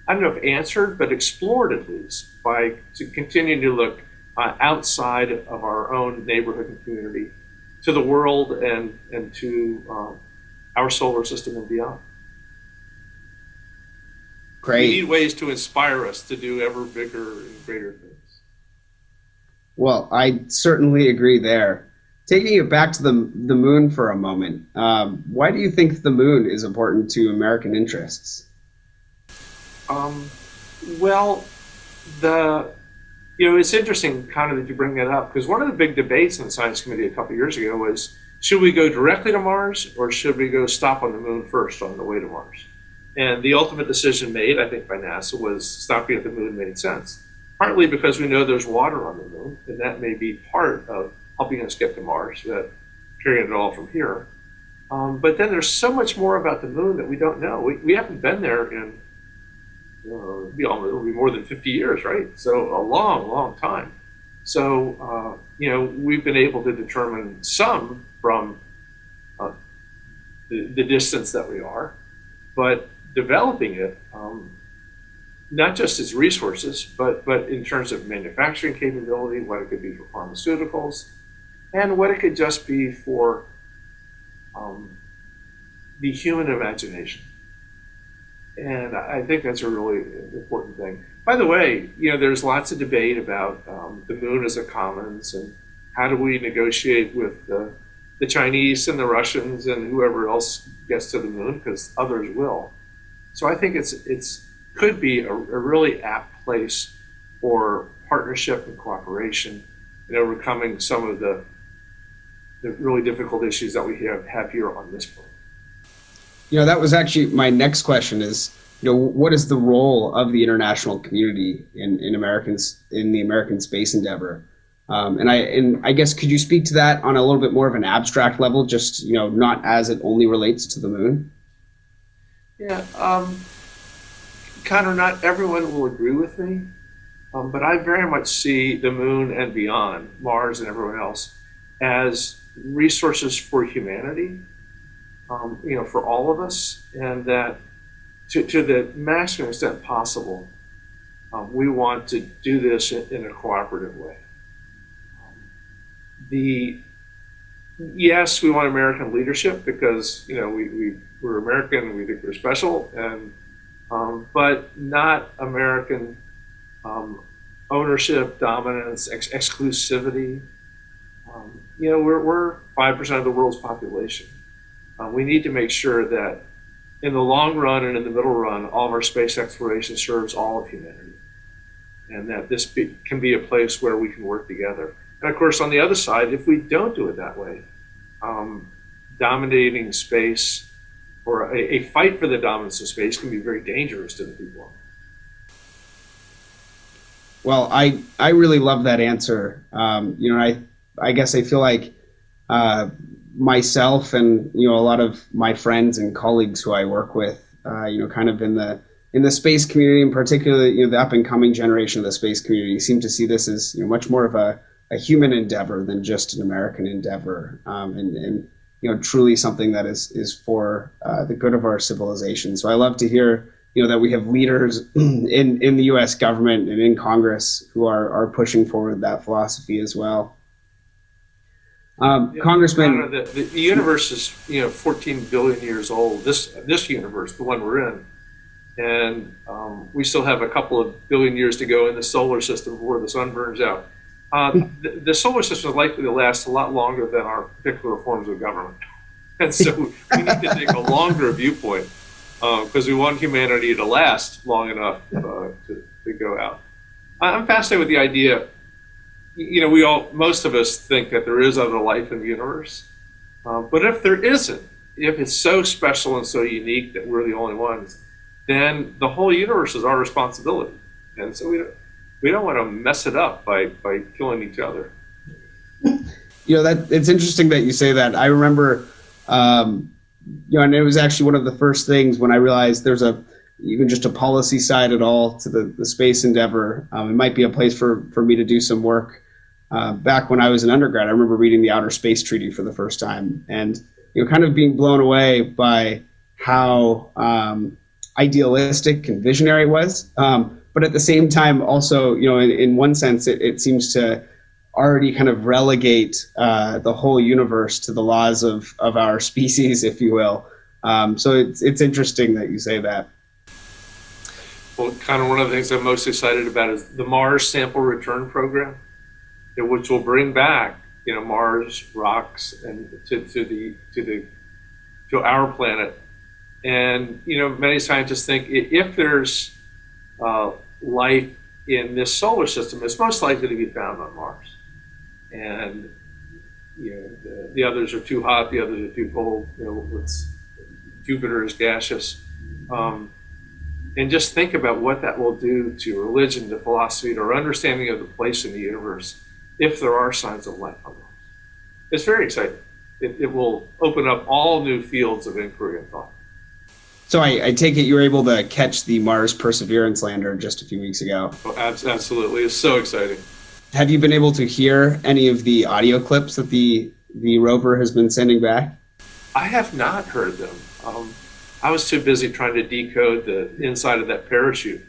I don't know if answered, but explored at least by continuing to look outside of our own neighborhood and community to the world and to our solar system and beyond. Great. We need ways to inspire us to do ever bigger and greater things. Well, I certainly agree there. Taking it back to the moon for a moment, why do you think the moon is important to American interests? It's interesting kind of that you bring that up, because one of the big debates in the Science Committee a couple of years ago was, should we go directly to Mars or should we go stop on the moon first on the way to Mars? And the ultimate decision made, I think, by NASA was stopping at the moon made sense. Partly because we know there's water on the moon, and that may be part of helping us get to Mars, that carrying it all from here. But then there's so much more about the moon that we don't know. We haven't been there in, it'll be more than 50 years, right? So a long, long time. So, we've been able to determine some from the distance that we are, but developing it, not just as resources, but in terms of manufacturing capability, what it could be for pharmaceuticals, and what it could just be for the human imagination. And I think that's a really important thing. By the way, there's lots of debate about the moon as a commons and how do we negotiate with the Chinese and the Russians and whoever else gets to the moon, because others will. So I think it's could be a really apt place for partnership and cooperation in overcoming some of the really difficult issues that we have here on this planet. That was actually my next question is, what is the role of the international community in the American space endeavor? And I guess, could you speak to that on a little bit more of an abstract level, just, not as it only relates to the moon? Yeah, Connor, not everyone will agree with me, but I very much see the moon and beyond, Mars and everyone else, as resources for humanity, for all of us, and that to the maximum extent possible, we want to do this in a cooperative way. Yes, we want American leadership because we're American, we think we're special, and but not American ownership, dominance, exclusivity. We're 5% of the world's population. We need to make sure that in the long run and in the middle run, all of our space exploration serves all of humanity, and that this can be a place where we can work together. And of course, on the other side, if we don't do it that way, dominating space or a fight for the dominance of space can be very dangerous to the people. Well, I really love that answer. I guess I feel like myself and a lot of my friends and colleagues who I work with, kind of in the space community, in particular, the up and coming generation of the space community, seem to see this as much more of a human endeavor than just an American endeavor, and truly something that is for the good of our civilization. So I love to hear that we have leaders in the U.S. government and in Congress who are pushing forward that philosophy as well. Congressman, the universe is 14 billion years old. This universe, the one we're in, and we still have a couple of billion years to go in the solar system before the sun burns out. The solar system is likely to last a lot longer than our particular forms of government, and so we need to take a longer viewpoint because we want humanity to last long enough to to go out. I'm fascinated with the idea. Most of us think that there is other life in the universe, but if there isn't, if it's so special and so unique that we're the only ones, then the whole universe is our responsibility, and so we don't want to mess it up by killing each other. That it's interesting that you say that. I remember, and it was actually one of the first things when I realized there's even just a policy side at all to the space endeavor. It might be a place for me to do some work. Back when I was an undergrad, I remember reading the Outer Space Treaty for the first time, and kind of being blown away by how idealistic and visionary it was. But at the same time, also, in one sense, it seems to already kind of relegate the whole universe to the laws of our species, if you will. So it's interesting that you say that. Well, kind of one of the things I'm most excited about is the Mars Sample Return Program, which will bring back Mars rocks and to our planet. And many scientists think if there's life in this solar system, it's most likely to be found on Mars. And the others are too hot, the others are too cold. Jupiter is gaseous. And just think about what that will do to religion, to philosophy, to our understanding of the place in the universe, if there are signs of life on Mars. It's very exciting. It will open up all new fields of inquiry and thought. So I take it you were able to catch the Mars Perseverance lander just a few weeks ago. Oh, absolutely. It's so exciting. Have you been able to hear any of the audio clips that the rover has been sending back? I have not heard them. I was too busy trying to decode the inside of that parachute.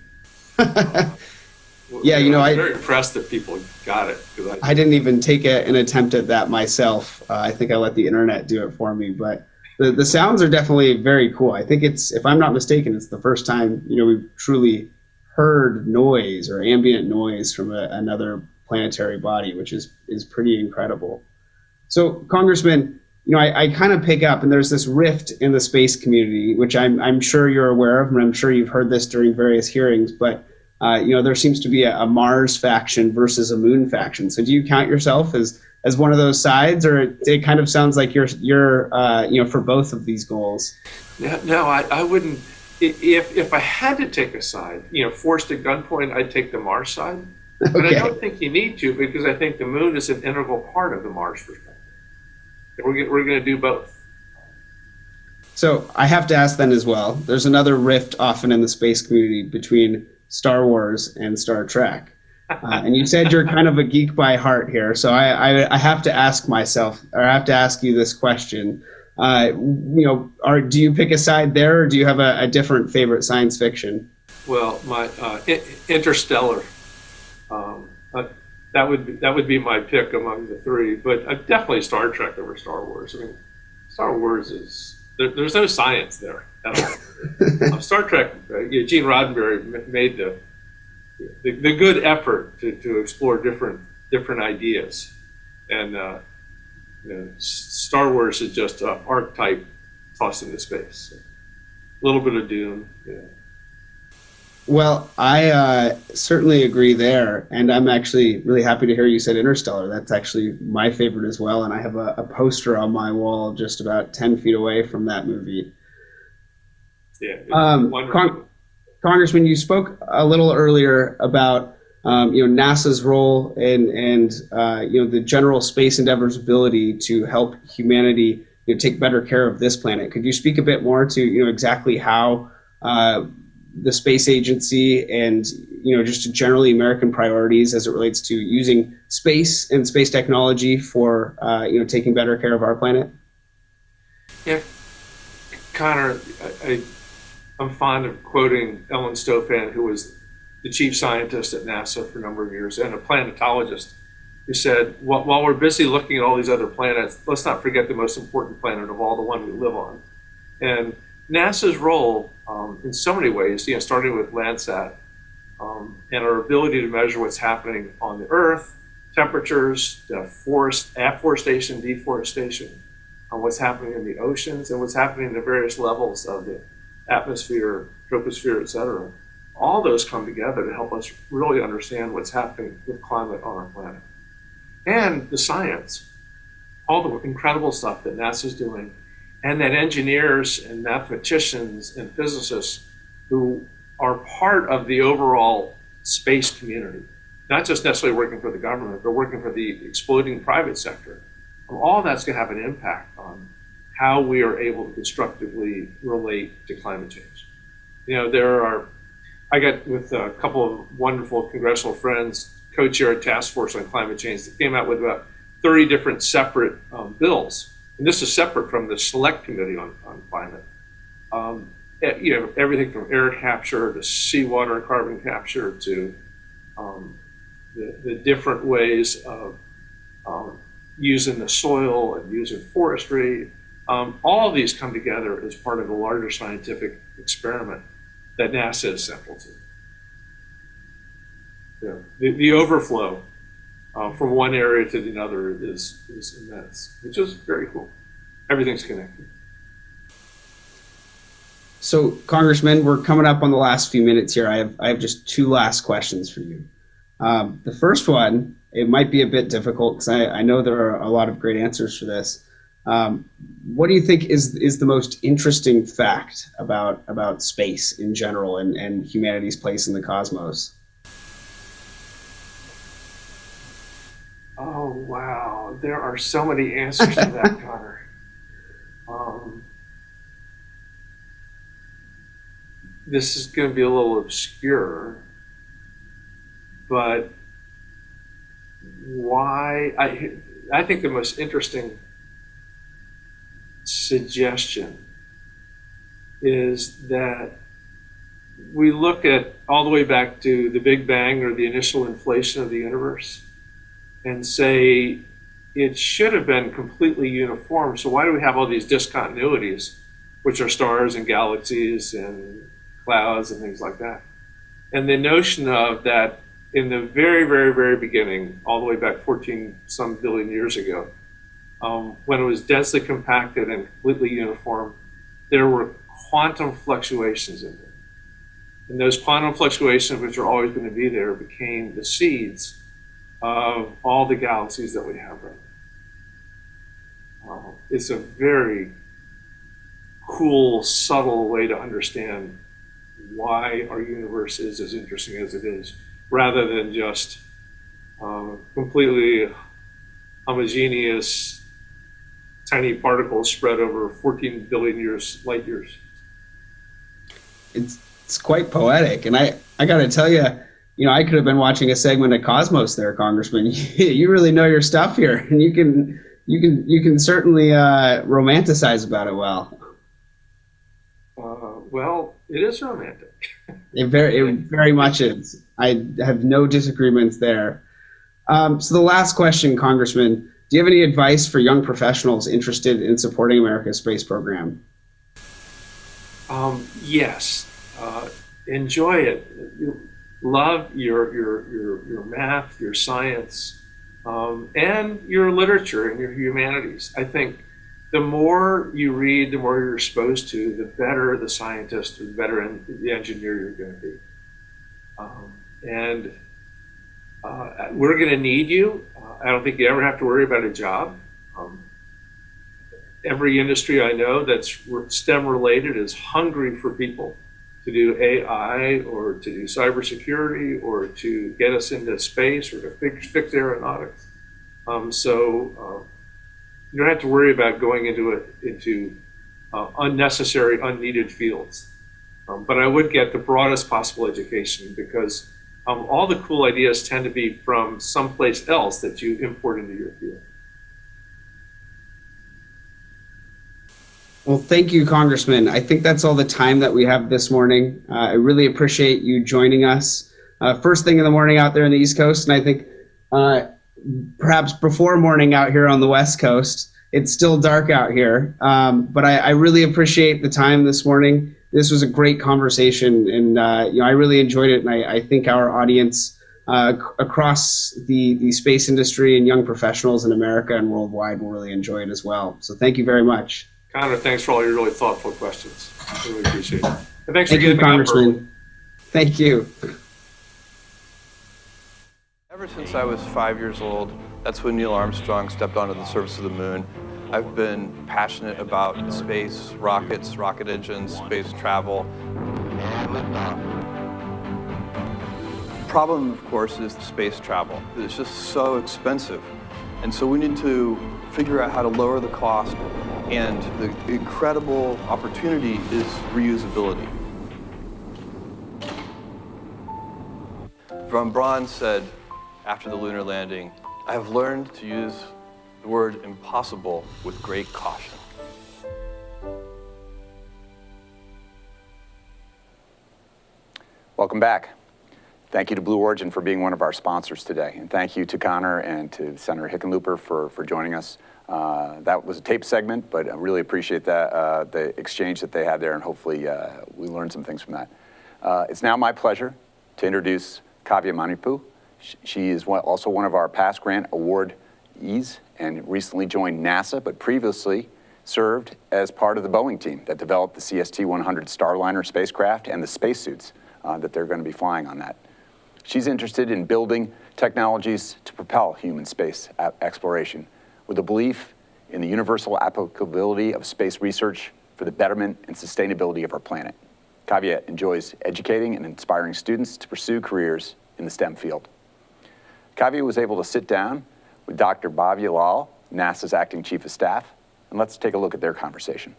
Yeah, I was very impressed that people got it. I didn't even take an attempt at that myself. I think I let the internet do it for me. But the sounds are definitely very cool. I think if I'm not mistaken, it's the first time we've truly heard noise or ambient noise from another planetary body, which is pretty incredible. So, Congressman, I kind of pick up, and there's this rift in the space community, which I'm sure you're aware of, and I'm sure you've heard this during various hearings, but there seems to be a Mars faction versus a Moon faction. So do you count yourself as one of those sides, or it kind of sounds like you're for both of these goals? No, I wouldn't. If I had to take a side, forced at gunpoint, I'd take the Mars side. But I don't think you need to, because I think the Moon is an integral part of the Mars perspective. We're going to do both. So I have to ask then as well, there's another rift often in the space community between Star Wars and Star Trek. And you said you're kind of a geek by heart here. So I have to ask myself, or I have to ask you this question. Do you pick a side there, or do you have a different favorite science fiction? Well, my Interstellar. That would be my pick among the three, but definitely Star Trek over Star Wars. I mean, Star Wars there's no science there at all. Star Trek, Gene Roddenberry made the good effort to explore different ideas, and Star Wars is just an archetype tossed into space. A little bit of Dune. Well, I certainly agree there, and I'm actually really happy to hear you said Interstellar. That's actually my favorite as well, and I have a poster on my wall just about 10 feet away from that movie. Yeah, Congressman, you spoke a little earlier about NASA's role and the general space endeavor's ability to help humanity take better care of this planet. Could you speak a bit more to exactly how the space agency and just generally American priorities as it relates to using space and space technology for taking better care of our planet? Yeah, Connor, I'm fond of quoting Ellen Stofan, who was the chief scientist at NASA for a number of years and a planetologist, who said, while we're busy looking at all these other planets, let's not forget the most important planet of all, the one we live on. And NASA's role in so many ways, starting with Landsat and our ability to measure what's happening on the Earth, temperatures, afforestation, deforestation, what's happening in the oceans, and what's happening in the various levels of the atmosphere, troposphere, et cetera. all those come together to help us really understand what's happening with climate on our planet. And the science, all the incredible stuff that NASA's doing, and that engineers and mathematicians and physicists who are part of the overall space community, not just necessarily working for the government, but working for the exploding private sector. All that's going to have an impact on how we are able to constructively relate to climate change. I got with a couple of wonderful congressional friends, co-chair a task force on climate change that came out with about 30 different separate bills. And this is separate from the select committee on climate. Everything from air capture to seawater carbon capture to the different ways of using the soil and using forestry. All of these come together as part of a larger scientific experiment that NASA is central to. The overflow from one area to another is immense, which is very cool. Everything's connected. So, Congressman, we're coming up on the last few minutes here. I have just two last questions for you. The first one, it might be a bit difficult because I know there are a lot of great answers for this. What do you think is the most interesting fact about space in general and humanity's place in the cosmos? Oh, wow. There are so many answers to that, Connor. This is going to be a little obscure, but why? I think the most interesting suggestion is that we look at all the way back to the Big Bang or the initial inflation of the universe and say it should have been completely uniform. So why do we have all these discontinuities, which are stars and galaxies and clouds and things like that? And the notion of that in the very, very, very beginning, all the way back 14 some billion years ago, when it was densely compacted and completely uniform, there were quantum fluctuations in it. And those quantum fluctuations, which are always going to be there, became the seeds of all the galaxies that we have right now. It's a very cool, subtle way to understand why our universe is as interesting as it is, rather than just completely homogeneous tiny particles spread over 14 billion light years. It's quite poetic, and I got to tell you, I could have been watching a segment of Cosmos there, Congressman. You really know your stuff here, and you can certainly romanticize about it well. Well, it is romantic. It very much is. I have no disagreements there. So the last question, Congressman, do you have any advice for young professionals interested in supporting America's space program? Yes. Enjoy it. Love your math, your science, and your literature and your humanities. I think the more you read, the more you're exposed to, the better the scientist, the better the engineer you're going to be. And we're going to need you. I don't think you ever have to worry about a job. Every industry I know that's STEM related is hungry for people to do AI or to do cybersecurity or to get us into space or to fix aeronautics. So you don't have to worry about going into unnecessary, unneeded fields. But I would get the broadest possible education because all the cool ideas tend to be from someplace else that you import into your field. Well, thank you, Congressman. I think that's all the time that we have this morning. I really appreciate you joining us. First thing in the morning out there on the East Coast, and I think perhaps before morning out here on the West Coast. It's still dark out here, but I really appreciate the time this morning. This was a great conversation, and I really enjoyed it, and I think our audience across the space industry and young professionals in America and worldwide will really enjoy it as well. So thank you very much. Connor, thanks for all your really thoughtful questions. I really appreciate it. And thanks for Thank you, getting me up early. Congressman. Thank you. Ever since I was 5 years old, that's when Neil Armstrong stepped onto the surface of the moon. I've been passionate about space, rockets, rocket engines, space travel. The problem, of course, is the space travel. It's just so expensive. And so we need to figure out how to lower the cost, and the incredible opportunity is reusability. Von Braun said after the lunar landing, "I have learned to use the word impossible with great caution." Welcome back. Thank you to Blue Origin for being one of our sponsors today. And thank you to Connor and to Senator Hickenlooper for joining us. That was a tape segment, but I really appreciate that, the exchange that they had there, and hopefully we learned some things from that. It's now my pleasure to introduce Bhavya Manipu. She is also one of our past grant awardees and recently joined NASA, but previously served as part of the Boeing team that developed the CST-100 Starliner spacecraft and the spacesuits that they're going to be flying on that. She's interested in building technologies to propel human space exploration with a belief in the universal applicability of space research for the betterment and sustainability of our planet. Bhavya enjoys educating and inspiring students to pursue careers in the STEM field. Bhavya was able to sit down with Dr. Bhavya Lal, NASA's acting chief of staff, and let's take a look at their conversation.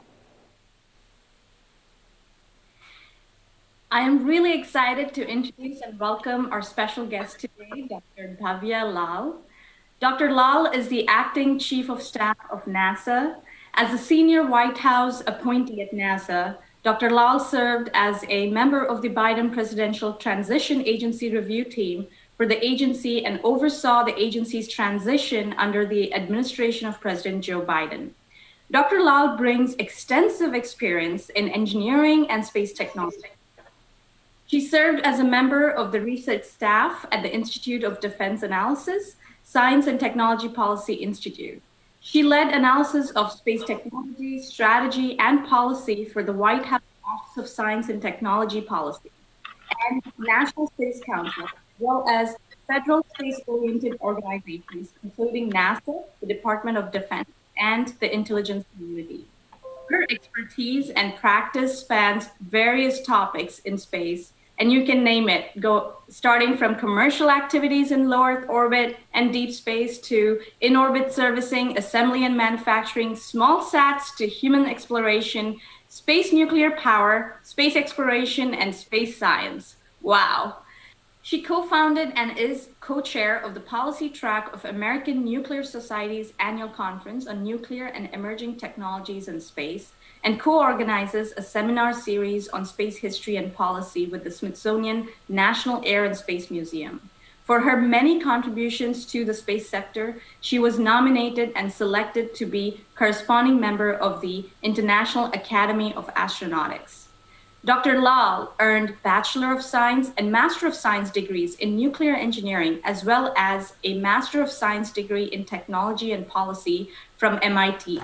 I am really excited to introduce and welcome our special guest today, Dr. Bhavya Lal. Dr. Lal is the acting chief of staff of NASA. As a senior White House appointee at NASA, Dr. Lal served as a member of the Biden Presidential Transition Agency Review Team for the agency and oversaw the agency's transition under the administration of President Joe Biden. Dr. Lal brings extensive experience in engineering and space technology. She served as a member of the research staff at the Institute of Defense Analysis, Science and Technology Policy Institute. She led analysis of space technology, strategy, and policy for the White House Office of Science and Technology Policy and National Space Council, as well as federal space-oriented organizations, including NASA, the Department of Defense, and the intelligence community. Her expertise and practice spans various topics in space, and you can name it, starting from commercial activities in low Earth orbit and deep space to in-orbit servicing, assembly and manufacturing, small sats to human exploration, space nuclear power, space exploration, and space science. Wow. She co-founded and is co-chair of the policy track of American Nuclear Society's annual conference on nuclear and emerging technologies in space, and co-organizes a seminar series on space history and policy with the Smithsonian National Air and Space Museum. For her many contributions to the space sector, she was nominated and selected to be corresponding member of the International Academy of Astronautics. Dr. Lal earned Bachelor of Science and Master of Science degrees in nuclear engineering, as well as a Master of Science degree in technology and policy from MIT,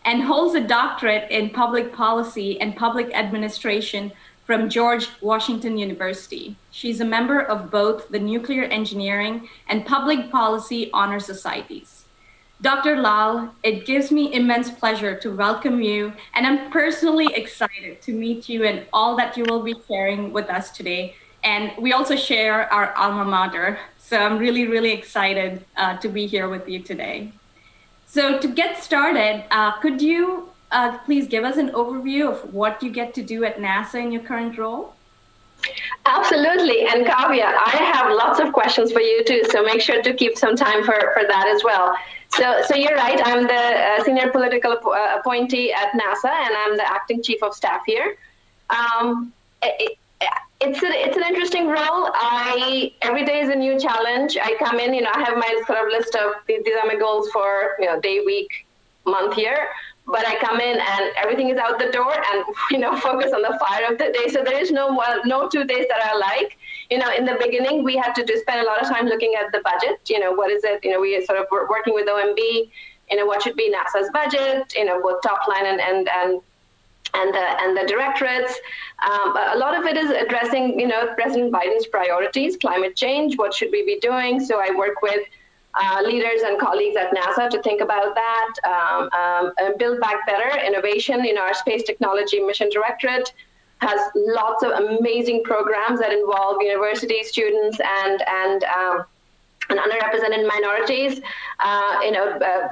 and holds a doctorate in public policy and public administration from George Washington University. She's a member of both the Nuclear Engineering and Public Policy Honor Societies. Dr. Lal, it gives me immense pleasure to welcome you, and I'm personally excited to meet you and all that you will be sharing with us today. And we also share our alma mater, so I'm really, really excited to be here with you today. So to get started, could you please give us an overview of what you get to do at NASA in your current role? Absolutely, and Bhavya, I have lots of questions for you too, so make sure to keep some time for that as well. So you're right, I'm the senior political appointee at NASA, and I'm the acting chief of staff here. It's an interesting role. Every day is a new challenge. I come in, I have my sort of list of these are my goals for day, week, month, year. But I come in and everything is out the door, and focus on the fire of the day. So there is no 2 days that are alike. In the beginning, we had to spend a lot of time looking at the budget. What is it? We are sort of working with OMB. What should be NASA's budget? Both top line and the directorates. A lot of it is addressing, President Biden's priorities, climate change, what should we be doing? So I work with leaders and colleagues at NASA to think about that. And Build Back Better, innovation, our Space Technology Mission Directorate has lots of amazing programs that involve university students and underrepresented minorities.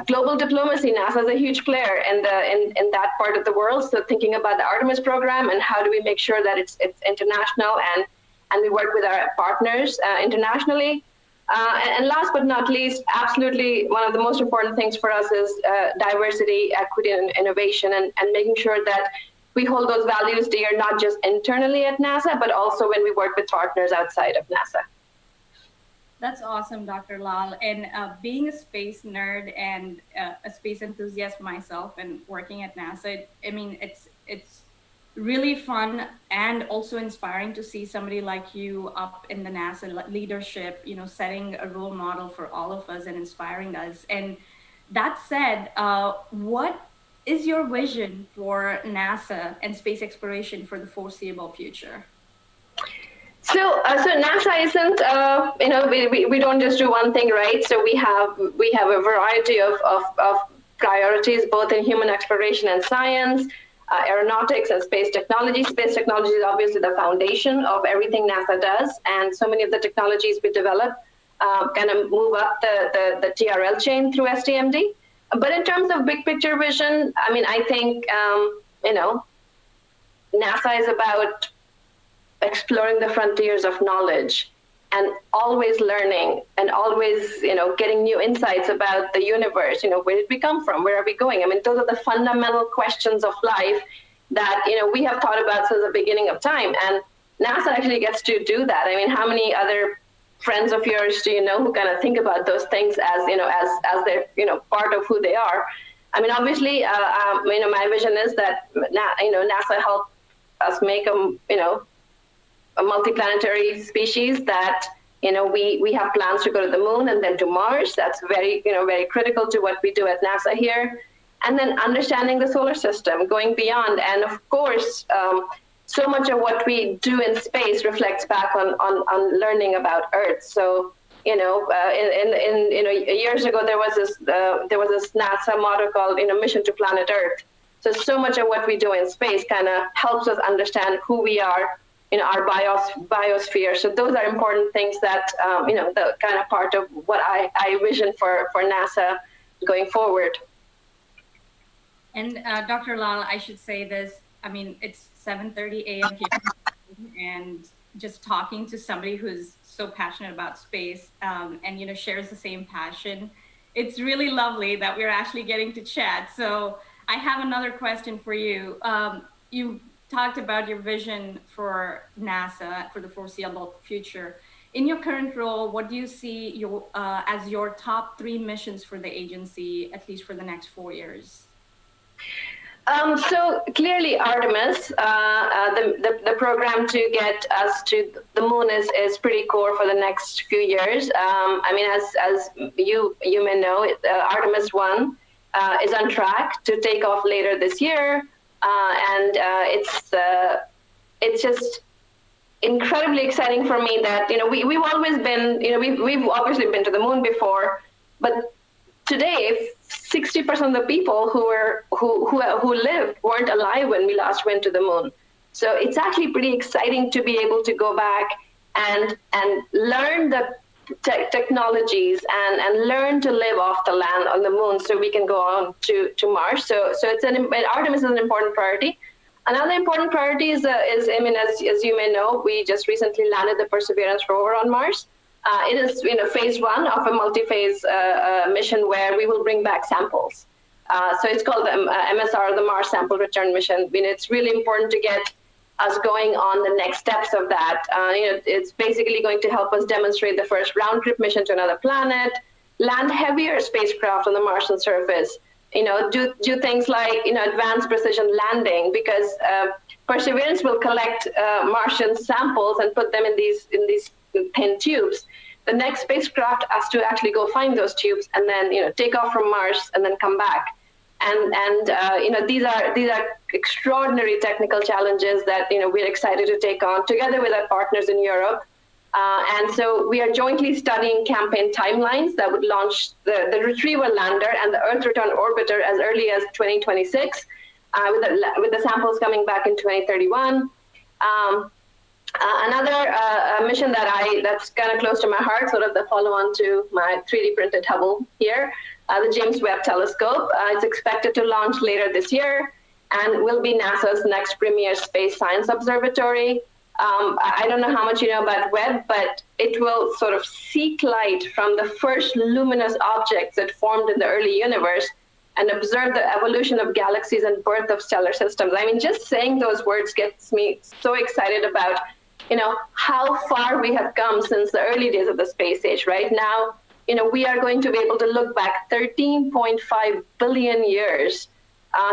Global diplomacy, NASA is a huge player in that part of the world. So thinking about the Artemis program and how do we make sure that it's international and we work with our partners internationally. And last but not least, absolutely one of the most important things for us is diversity, equity, and innovation, and making sure that we hold those values dear, not just internally at NASA, but also when we work with partners outside of NASA. That's awesome, Dr. Lal. And being a space nerd and a space enthusiast myself and working at NASA, it's really fun and also inspiring to see somebody like you up in the NASA leadership, setting a role model for all of us and inspiring us. And that said, what is your vision for NASA and space exploration for the foreseeable future? So NASA isn't, we don't just do one thing, right? So we have a variety of priorities, both in human exploration and science, aeronautics and space technology. Space technology is obviously the foundation of everything NASA does, and so many of the technologies we develop kind of move up the TRL chain through STMD. But in terms of big picture vision, I think, NASA is about exploring the frontiers of knowledge and always learning and always, getting new insights about the universe. Where did we come from? Where are we going? Those are the fundamental questions of life that, we have thought about since the beginning of time. And NASA actually gets to do that. How many other friends of yours do you know who kind of think about those things as, as they're, part of who they are? Obviously, my vision is that, NASA helped us make a multiplanetary species that, we have plans to go to the moon and then to Mars. That's very, very critical to what we do at NASA here. And then understanding the solar system, going beyond. And of course, so much of what we do in space reflects back on learning about Earth. So, years ago, there was this NASA motto called, Mission to Planet Earth. So much of what we do in space kind of helps us understand who we are, our biosphere. So those are important things that, the kind of part of what I vision for NASA going forward. And Dr. Lal, I should say this, it's 7:30 a.m. here, and just talking to somebody who's so passionate about space and, shares the same passion. It's really lovely that we're actually getting to chat. So I have another question for you. You talked about your vision for NASA for the foreseeable future. In your current role, what do you see as your top 3 missions for the agency, at least for the next 4 years? So clearly Artemis, the program to get us to the moon is pretty core for the next few years. As you may know, Artemis 1 is on track to take off later this year. And it's just incredibly exciting for me that, we've always been, we've obviously been to the moon before, but today, 60% of the people who lived weren't alive when we last went to the moon. So it's actually pretty exciting to be able to go back and learn the technologies and learn to live off the land on the moon so we can go on to Mars. So Artemis is an important priority. Another important priority is as you may know, we just recently landed the Perseverance rover on Mars. It is phase 1 of a multi-phase mission where we will bring back samples. So it's called the MSR, the Mars Sample Return Mission. It's really important to get us going on the next steps of that. It's basically going to help us demonstrate the first round trip mission to another planet, land heavier spacecraft on the Martian surface, do things like, advanced precision landing, because Perseverance will collect Martian samples and put them in these thin tubes. The next spacecraft has to actually go find those tubes and then, take off from Mars and then come back. These are extraordinary technical challenges that we're excited to take on together with our partners in Europe. And so we are jointly studying campaign timelines that would launch the retriever lander and the Earth return orbiter as early as 2026, with the samples coming back in 2031. Another mission that's kind of close to my heart, sort of the follow-on to my 3D printed Hubble here, the James Webb Telescope. It's expected to launch later this year and will be NASA's next premier space science observatory. I don't know how much you know about Webb, but it will sort of seek light from the first luminous objects that formed in the early universe and observe the evolution of galaxies and birth of stellar systems. I mean, just saying those words gets me so excited about, how far we have come since the early days of the space age. Right now, we are going to be able to look back 13.5 billion years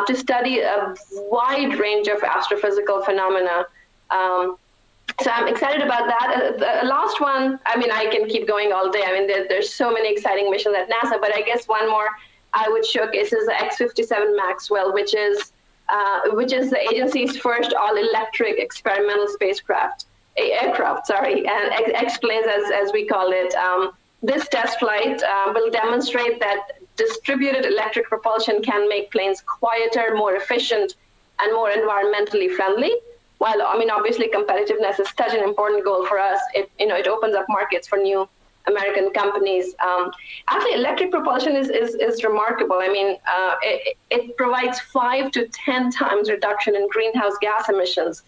to study a wide range of astrophysical phenomena. So I'm excited about that. The last one, I mean, I can keep going all day. I mean, there's so many exciting missions at NASA, but I guess one more I would showcase is the X-57 Maxwell, which is the agency's first all-electric experimental aircraft, and X-Planes as we call it. This test flight will demonstrate that distributed electric propulsion can make planes quieter, more efficient, and more environmentally friendly. While, obviously competitiveness is such an important goal for us, it opens up markets for new American companies. Actually, electric propulsion is remarkable. I mean, it provides 5 to 10 times reduction in greenhouse gas emissions,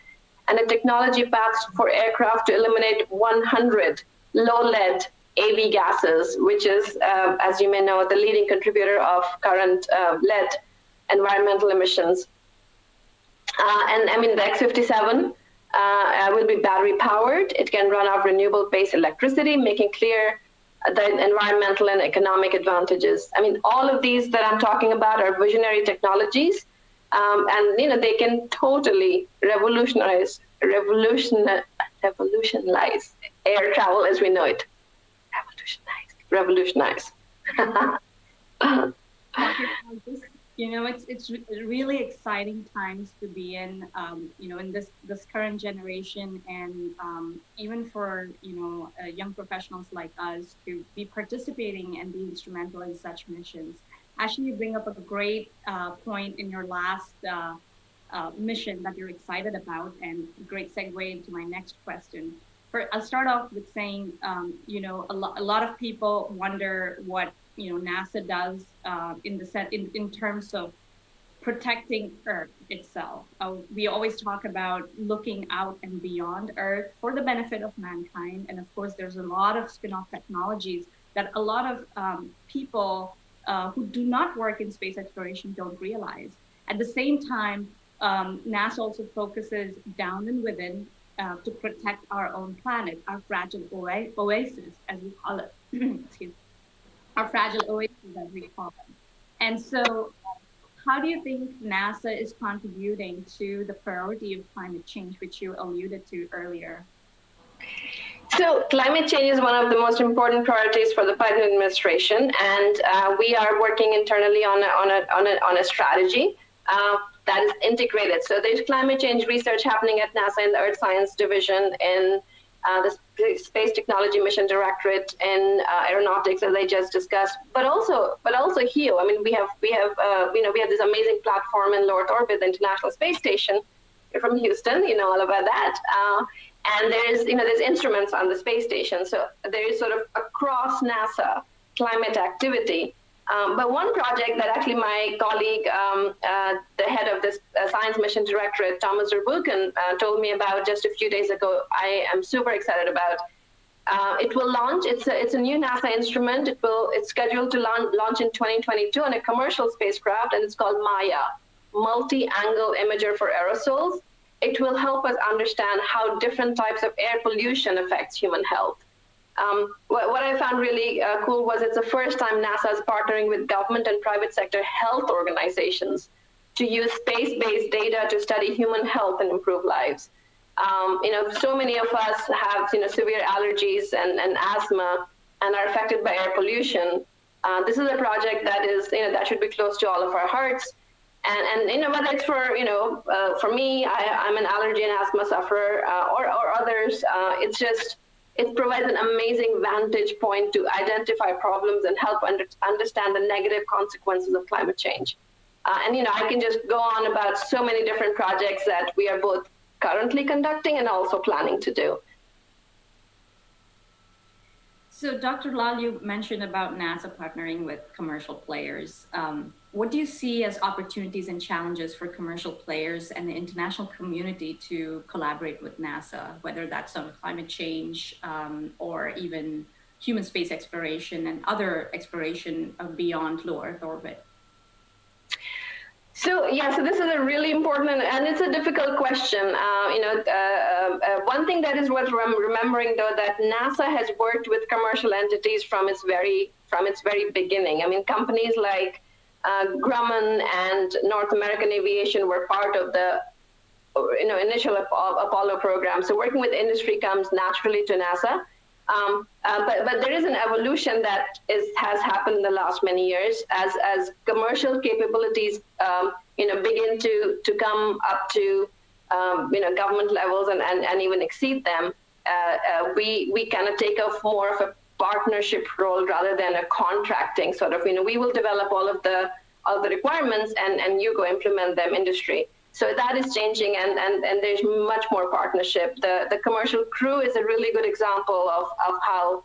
and a technology path for aircraft to eliminate 100 low-lead AV gases, which is, as you may know, the leading contributor of current lead environmental emissions. The X-57 will be battery powered. It can run off renewable-based electricity, making clear the environmental and economic advantages. I mean, all of these that I'm talking about are visionary technologies, and they can totally revolutionize air travel as we know it. Revolutionize. It's really exciting times to be in, in this current generation, and even for, young professionals like us to be participating and be instrumental in such missions. Actually, you bring up a great point in your last mission that you're excited about, and great segue into my next question. I'll start off with saying, a lot of people wonder what NASA does in terms of protecting Earth itself. We always talk about looking out and beyond Earth for the benefit of mankind, and of course, there's a lot of spin-off technologies that a lot of people who do not work in space exploration don't realize. At the same time, NASA also focuses down and within to protect our own planet, our fragile oasis, as we call it. Excuse me. Our fragile oasis, as we call them. And so, how do you think NASA is contributing to the priority of climate change, which you alluded to earlier? So climate change is one of the most important priorities for the Biden administration, and we are working internally on a strategy that is integrated. So there's climate change research happening at NASA in the Earth Science Division, in the Space Technology Mission Directorate, in Aeronautics, as I just discussed, but also here. I mean, we have this amazing platform in low Earth orbit, the International Space Station. You're from Houston, you know all about that. And there's instruments on the space station. So there is sort of across NASA climate activity. But one project that actually my colleague, the head of this Science Mission Directorate, Thomas Zurbuchen, told me about just a few days ago, I am super excited about. It will launch. It's a new NASA instrument. It's scheduled to launch in 2022 on a commercial spacecraft, and it's called Maya, Multi-Angle Imager for Aerosols. It will help us understand how different types of air pollution affects human health. What I found really cool was it's the first time NASA is partnering with government and private sector health organizations to use space-based data to study human health and improve lives. So many of us have severe allergies and asthma and are affected by air pollution. This is a project that is, that should be close to all of our hearts. And whether it's for me, I'm an allergy and asthma sufferer, or others, it provides an amazing vantage point to identify problems and help understand the negative consequences of climate change. And I can just go on about so many different projects that we are both currently conducting and also planning to do. So Dr. Lal, you mentioned about NASA partnering with commercial players. What do you see as opportunities and challenges for commercial players and the international community to collaborate with NASA, whether that's on climate change or even human space exploration and other exploration beyond low Earth orbit? So this is a really important and it's a difficult question. One thing that is worth remembering, though, that NASA has worked with commercial entities from its very beginning. I mean, companies like Grumman and North American Aviation were part of the initial Apollo program. So working with industry comes naturally to NASA. But there is an evolution that has happened in the last many years as commercial capabilities begin to come up to government levels and even exceed them. We kind of take more of a partnership role rather than a contracting sort of. We will develop all of the requirements and you go implement them industry. So that is changing, and there's much more partnership. The commercial crew is a really good example of how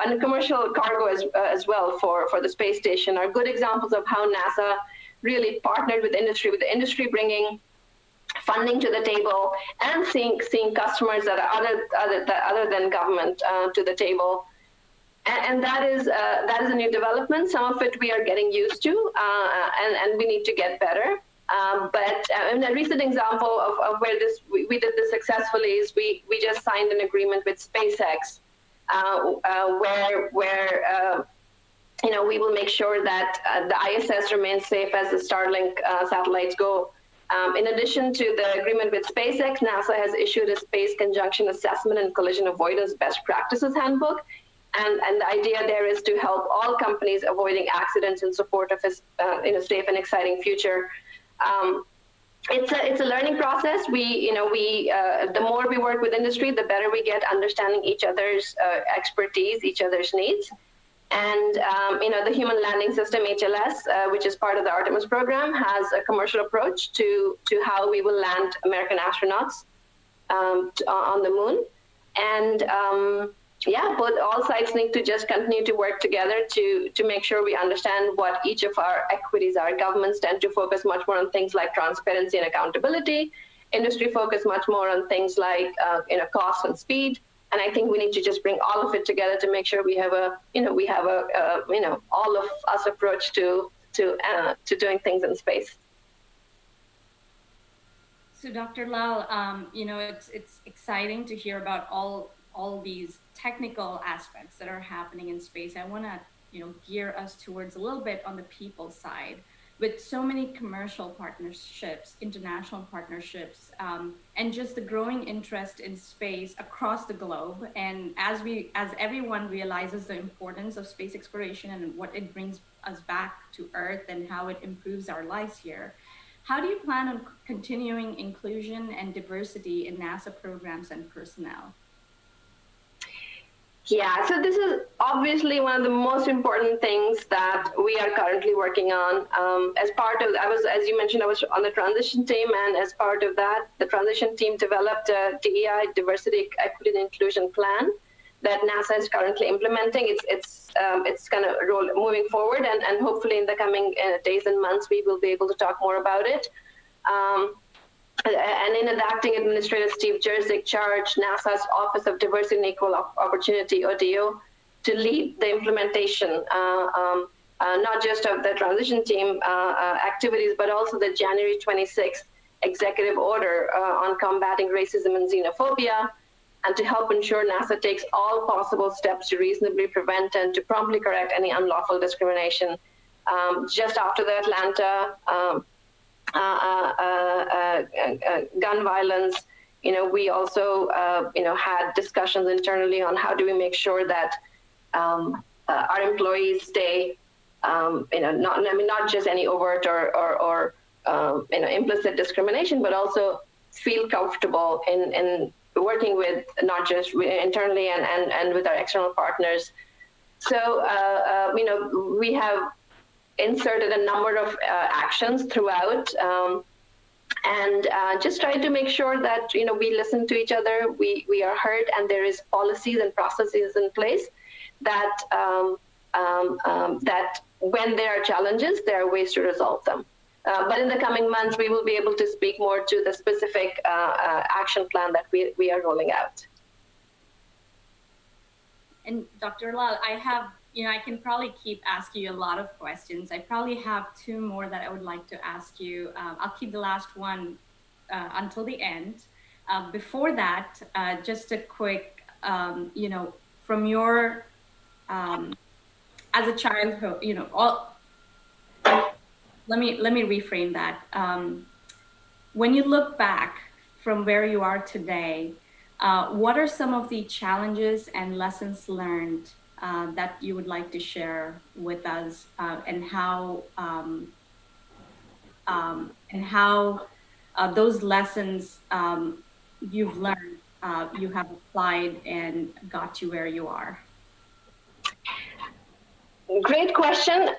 and commercial cargo as well for the space station are good examples of how NASA really partnered with the industry bringing funding to the table and seeing customers that are other than government to the table. And that is a new development. Some of it we are getting used to, and we need to get better. But a recent example of where we did this successfully is we just signed an agreement with SpaceX, where we will make sure that the ISS remains safe as the Starlink satellites go. In addition to the agreement with SpaceX, NASA has issued a Space Conjunction Assessment and Collision Avoidance Best Practices Handbook. And the idea there is to help all companies avoiding accidents in support of a safe and exciting future. It's a learning process. The more we work with industry, the better we get understanding each other's expertise, each other's needs. And the Human Landing System (HLS), which is part of the Artemis program, has a commercial approach to how we will land American astronauts on the moon. And all sides need to just continue to work together to make sure we understand what each of our equities are. Governments tend to focus much more on things like transparency and accountability. Industry focus much more on things like cost and speed. And I think we need to just bring all of it together to make sure we have all of us approach to doing things in space. So Dr. Lal, it's exciting to hear about all these technical aspects that are happening in space. I want to gear us towards a little bit on the people side. With so many commercial partnerships, international partnerships, and just the growing interest in space across the globe, and as everyone realizes the importance of space exploration and what it brings us back to Earth and how it improves our lives here, how do you plan on continuing inclusion and diversity in NASA programs and personnel? Yeah, so this is obviously one of the most important things that we are currently working on. As you mentioned, I was on the transition team, and as part of that, the transition team developed a DEI, Diversity, Equity, and Inclusion plan that NASA is currently implementing. It's kind of moving forward, and hopefully in the coming days and months, we will be able to talk more about it. And in Acting Administrator Steve Jerzik charged NASA's Office of Diversity and Equal Opportunity, ODO, to lead the implementation, not just of the transition team activities, but also the January 26th executive order on combating racism and xenophobia, and to help ensure NASA takes all possible steps to reasonably prevent and to promptly correct any unlawful discrimination. Just after the Atlanta gun violence, we also, had discussions internally on how do we make sure that our employees stay, not just any overt or implicit discrimination, but also feel comfortable in working with not just internally and with our external partners. So, we have inserted a number of actions throughout, and just try to make sure that we listen to each other, we are heard, and there is policies and processes in place that that when there are challenges, there are ways to resolve them. But in the coming months, we will be able to speak more to the specific action plan that we are rolling out. And Dr. Lal, I have, I can probably keep asking you a lot of questions. I probably have 2 more that I would like to ask you. I'll keep the last one until the end. Before that, just a quick, from your, as a child, let me reframe that. When you look back from where you are today, what are some of the challenges and lessons learned that you would like to share with us, and how those lessons you've learned, you have applied and got you where you are? Great question.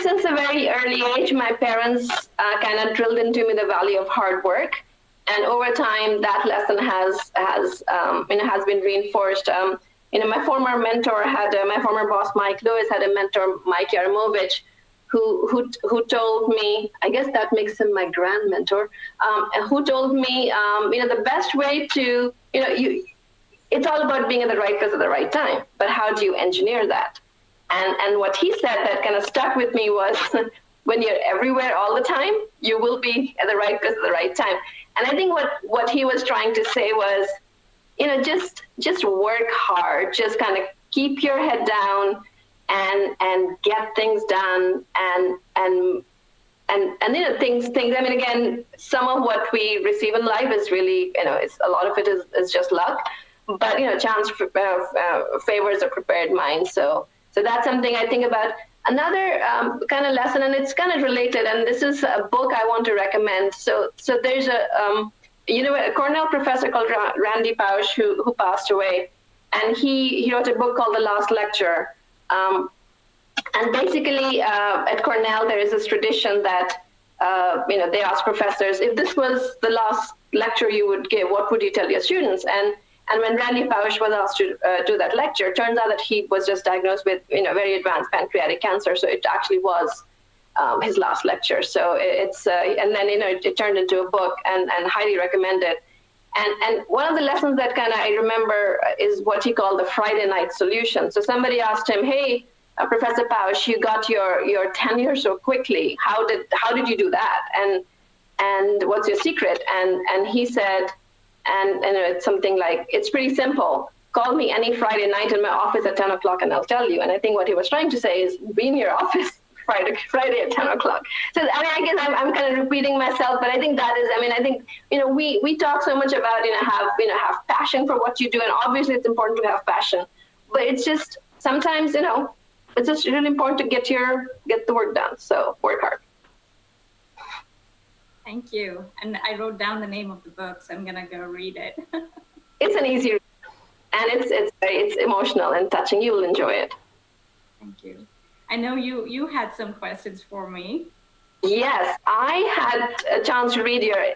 Since a very early age, my parents kind of drilled into me the value of hard work, and over time, that lesson has been reinforced. My former mentor my former boss, Mike Lewis, had a mentor, Mike Yaramovich, who told me, I guess that makes him my grand mentor, who told me, the best way to, it's all about being at the right place at the right time, but how do you engineer that? And what he said that kind of stuck with me was, when you're everywhere all the time, you will be at the right place at the right time. And I think what he was trying to say was, just work hard, just kind of keep your head down and get things done and things. Again, some of what we receive in life is really, it's a lot of it is just luck, but chance favors a prepared mind. So that's something I think about. Another kind of lesson, and it's kind of related, and this is a book I want to recommend. So there's a Cornell professor called Randy Pausch who passed away, and he wrote a book called The Last Lecture. And basically, at Cornell, there is this tradition that they ask professors, if this was the last lecture you would give, what would you tell your students? And when Randy Pausch was asked to do that lecture, turns out that he was just diagnosed with very advanced pancreatic cancer. So it actually was his last lecture. So it's and then it turned into a book, and highly recommend it. And one of the lessons that kind of I remember is what he called the Friday night solution. So somebody asked him, "Hey, Professor Pausch, you got your tenure so quickly. How did you do that? And what's your secret?" And he said. And it's something like, it's pretty simple. Call me any Friday night in my office at 10 o'clock and I'll tell you. And I think what he was trying to say is, be in your office Friday at 10 o'clock. So, I guess I'm kind of repeating myself, but I think that is, I think, we talk so much about, have passion for what you do. And obviously it's important to have passion, but it's just, sometimes, it's just really important to get the work done. So work hard. Thank you. And I wrote down the name of the book, so I'm gonna go read it. It's an easy read, and it's emotional and touching. You will enjoy it. Thank you. I know you had some questions for me. Yes, I had a chance to read your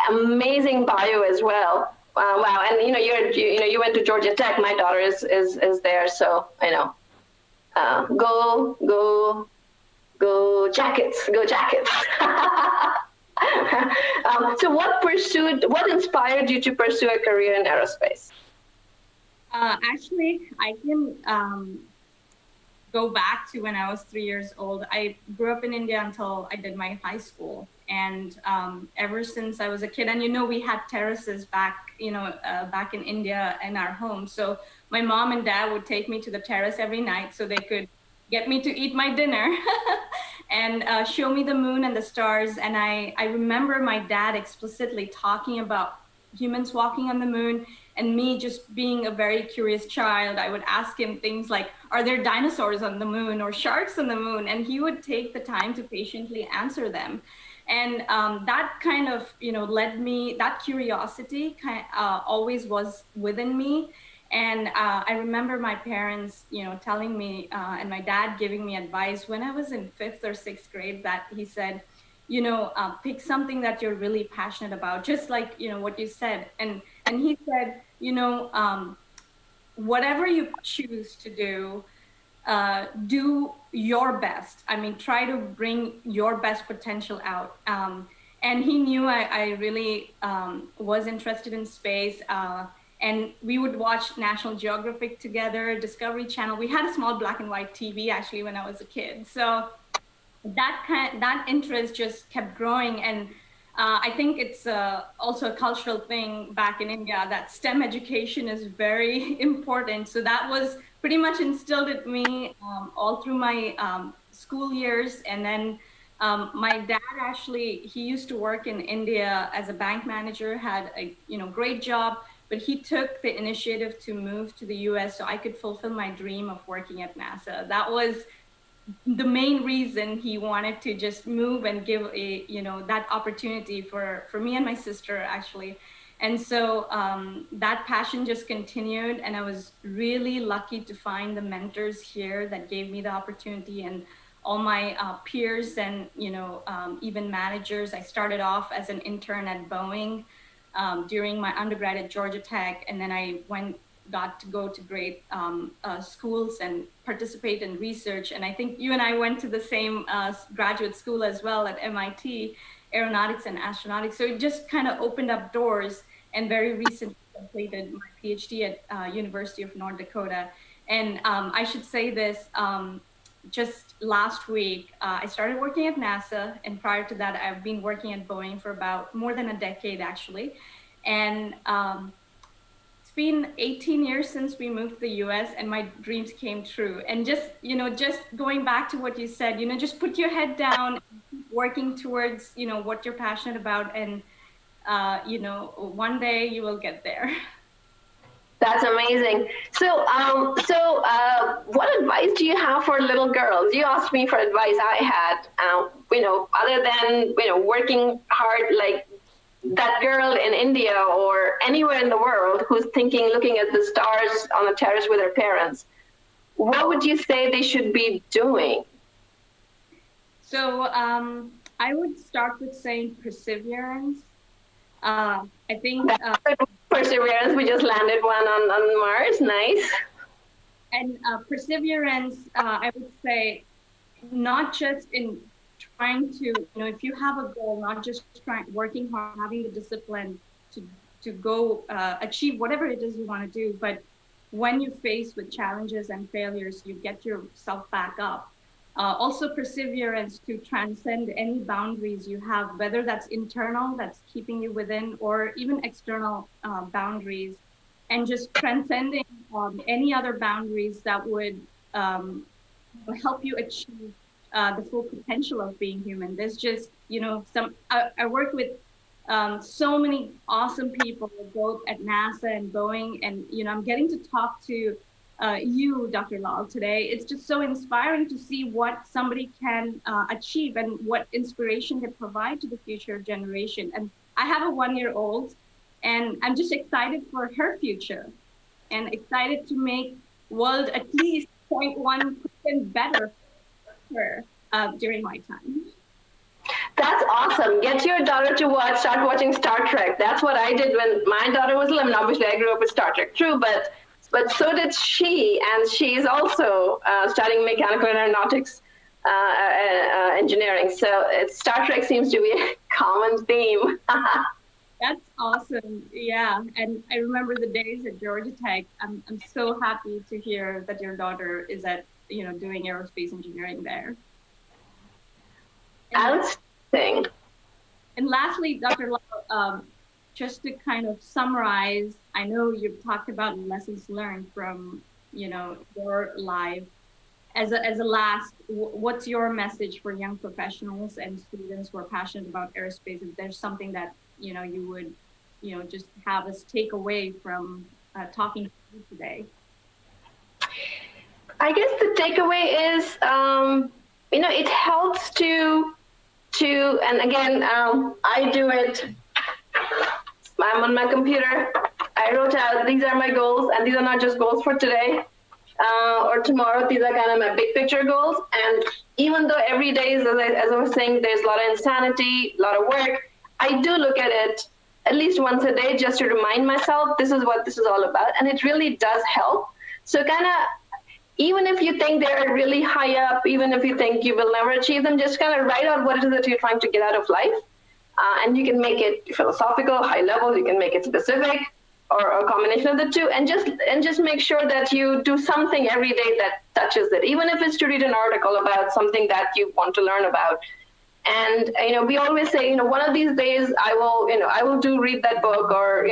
amazing bio as well. Wow, and you went to Georgia Tech. My daughter is there, so I know. Go Jackets! Go Jackets! So what inspired you to pursue a career in aerospace? Actually, I can go back to when I was 3 years old. I grew up in India until I did my high school. And ever since I was a kid, and we had terraces back in India in our home. So my mom and dad would take me to the terrace every night so they could get me to eat my dinner and show me the moon and the stars. And I remember my dad explicitly talking about humans walking on the moon And me just being a very curious child, I would ask him things like, are there dinosaurs on the moon or sharks on the moon? And he would take the time to patiently answer them. And that kind of, led me, that curiosity always was within me. And I remember my parents, telling me, and my dad giving me advice when I was in 5th or 6th grade, that he said, pick something that you're really passionate about, just like, what you said. And he said, whatever you choose to do your best. I mean, try to bring your best potential out. And he knew I really was interested in space. And we would watch National Geographic together, Discovery Channel. We had a small black and white TV actually when I was a kid. So that interest just kept growing. And I think it's also a cultural thing back in India that STEM education is very important. So that was pretty much instilled in me all through my school years. And then my dad actually, he used to work in India as a bank manager, had a great job, but he took the initiative to move to the US so I could fulfill my dream of working at NASA. That was the main reason he wanted to just move and give that opportunity for me and my sister actually. And so that passion just continued, and I was really lucky to find the mentors here that gave me the opportunity, and all my peers and even managers. I started off as an intern at Boeing during my undergrad at Georgia Tech, and then I got to go to great schools and participate in research. And I think you and I went to the same graduate school as well at MIT, Aeronautics and Astronautics. So it just kind of opened up doors, and very recently completed my PhD at University of North Dakota. And I should say this, just last week, I started working at NASA, and prior to that, I've been working at Boeing for about more than a decade actually. And it's been 18 years since we moved to the US, and my dreams came true. And just going back to what you said, just put your head down, keep working towards, what you're passionate about, and one day you will get there. That's amazing. So, what advice do you have for little girls? You asked me for advice. I had, other than working hard, like that girl in India or anywhere in the world who's looking at the stars on the terrace with their parents. What would you say they should be doing? So, I would start with saying perseverance. I think perseverance. We just landed one on Mars. Nice. And perseverance, I would say, not just in trying to, if you have a goal, not just working hard, having the discipline to go achieve whatever it is you want to do, but when you're faced with challenges and failures, you get yourself back up. Also perseverance to transcend any boundaries you have, whether that's internal, that's keeping you within, or even external boundaries, and just transcending any other boundaries that would help you achieve the full potential of being human. There's just, I work with so many awesome people, both at NASA and Boeing, and, I'm getting to talk to you, Dr. Lal, today. It's just so inspiring to see what somebody can achieve and what inspiration they provide to the future generation. And I have a 1-year-old, and I'm just excited for her future and excited to make world at least 0.1% better for her during my time. That's awesome. Get your daughter to start watching Star Trek. That's what I did when my daughter was little. Obviously, I grew up with Star Trek, true, but so did she, and she's also studying mechanical and aeronautics engineering. So Star Trek seems to be a common theme. That's awesome. Yeah, and I remember the days at Georgia Tech. I'm so happy to hear that your daughter is doing aerospace engineering there. Outstanding. And lastly, Dr. Lal, just to kind of summarize, I know you've talked about lessons learned from, your life. As a last, what's your message for young professionals and students who are passionate about aerospace? If there's something that, you would just have us take away from talking to you today? I guess the takeaway is, it helps to, and again, I do it. I'm on my computer. I wrote out, these are my goals, and these are not just goals for today or tomorrow. These are kind of my big picture goals. And even though every day, as I was saying, there's a lot of insanity, a lot of work, I do look at it at least once a day just to remind myself this is what this is all about. And it really does help. So kind of, even if you think they're really high up, even if you think you will never achieve them, just kind of write out what it is that you're trying to get out of life. And you can make it philosophical, high level, you can make it specific, or a combination of the two, and just make sure that you do something every day that touches it, even if it's to read an article about something that you want to learn about. And we always say, one of these days I will read that book, or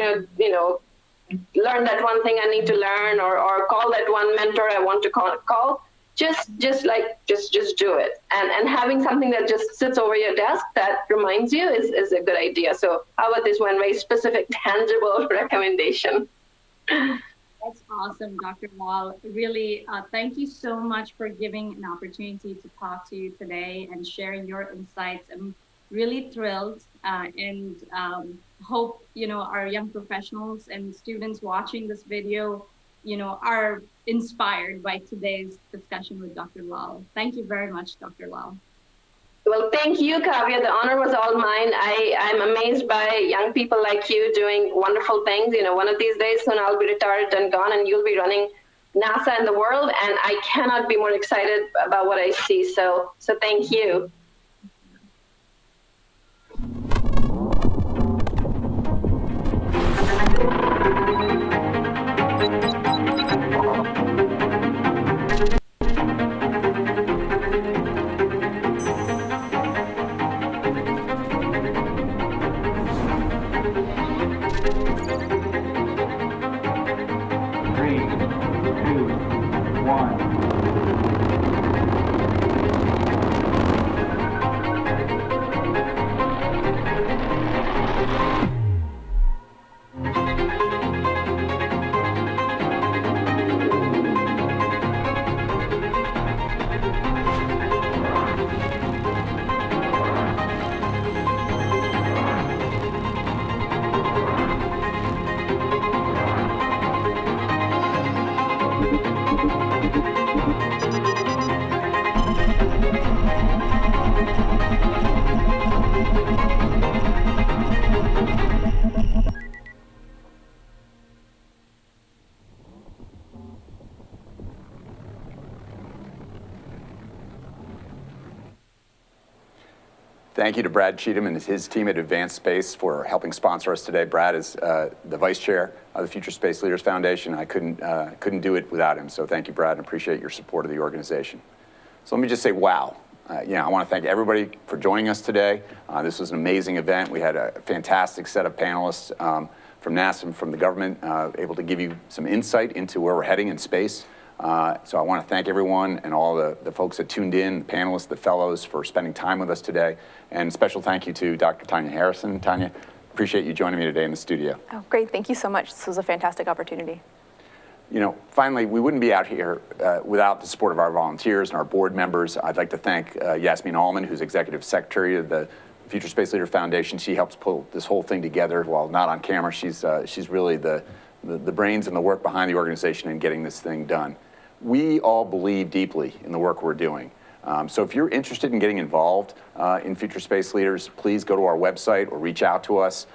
learn that one thing I need to learn, or call that one mentor I want to call. Just do it. And having something that just sits over your desk that reminds you is a good idea. So how about this one very specific, tangible recommendation? That's awesome, Dr. Lal. Really, thank you so much for giving an opportunity to talk to you today and sharing your insights. I'm really thrilled and hope, our young professionals and students watching this video, are inspired by today's discussion with Dr. Lal. Thank you very much, Dr. Lal. Well, thank you, Bhavya. The honor was all mine. I'm amazed by young people like you doing wonderful things. One of these days soon I'll be retired and gone, and you'll be running NASA and the world, and I cannot be more excited about what I see. So thank you. Thank you to Brad Cheatham and his team at Advanced Space for helping sponsor us today. Brad is the vice chair of the Future Space Leaders Foundation. I couldn't do it without him. So thank you, Brad, and appreciate your support of the organization. So let me just say, wow. I want to thank everybody for joining us today. This was an amazing event. We had a fantastic set of panelists from NASA and from the government, able to give you some insight into where we're heading in space. So I want to thank everyone and all the folks that tuned in, the panelists, the fellows, for spending time with us today. And special thank you to Dr. Tanya Harrison. Tanya, appreciate you joining me today in the studio. Oh, great. Thank you so much. This was a fantastic opportunity. Finally, we wouldn't be out here without the support of our volunteers and our board members. I'd like to thank Yasmin Allman, who's Executive Secretary of the Future Space Leader Foundation. She helps pull this whole thing together. While not on camera, she's really the brains and the work behind the organization in getting this thing done. We all believe deeply in the work we're doing. So if you're interested in getting involved in Future Space Leaders, please go to our website or reach out to us.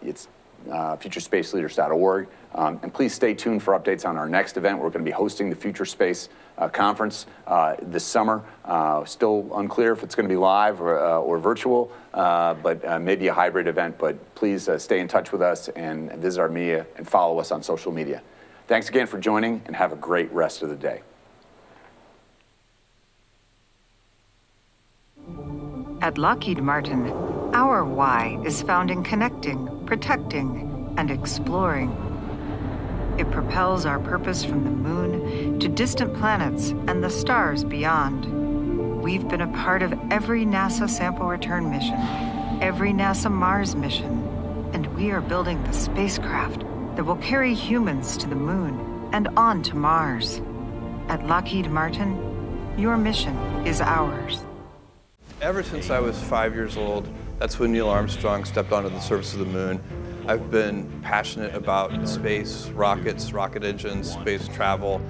It's futurespaceleaders.org. And please stay tuned for updates on our next event. We're going to be hosting the Future Space Conference this summer. Still unclear if it's going to be live or virtual, but maybe a hybrid event. But please stay in touch with us and visit our media and follow us on social media. Thanks again for joining, and have a great rest of the day. At Lockheed Martin, our why is found in connecting, protecting, and exploring. It propels our purpose from the moon to distant planets and the stars beyond. We've been a part of every NASA sample return mission, every NASA Mars mission, And we are building the spacecraft that will carry humans to the moon and on to Mars. At Lockheed Martin, your mission is ours. Ever since I was 5 years old, that's when Neil Armstrong stepped onto the surface of the moon. I've been passionate about space, rockets, rocket engines, space travel.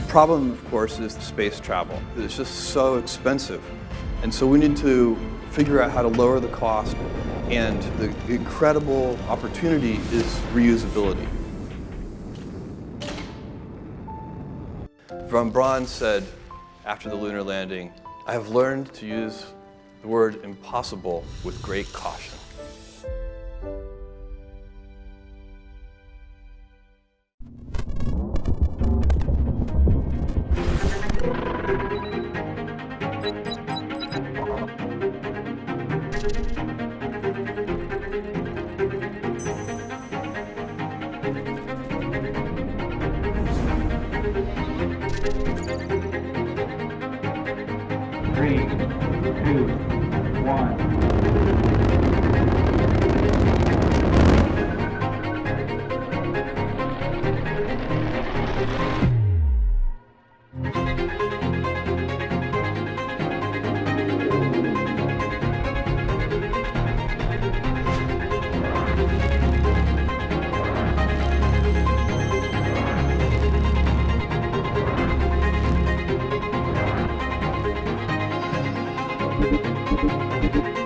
The problem, of course, is space travel. It's just so expensive. And so we need to figure out how to lower the cost, and the incredible opportunity is reusability. Von Braun said after the lunar landing, "I have learned to use the word impossible with great caution." Three, two, one. Thank you.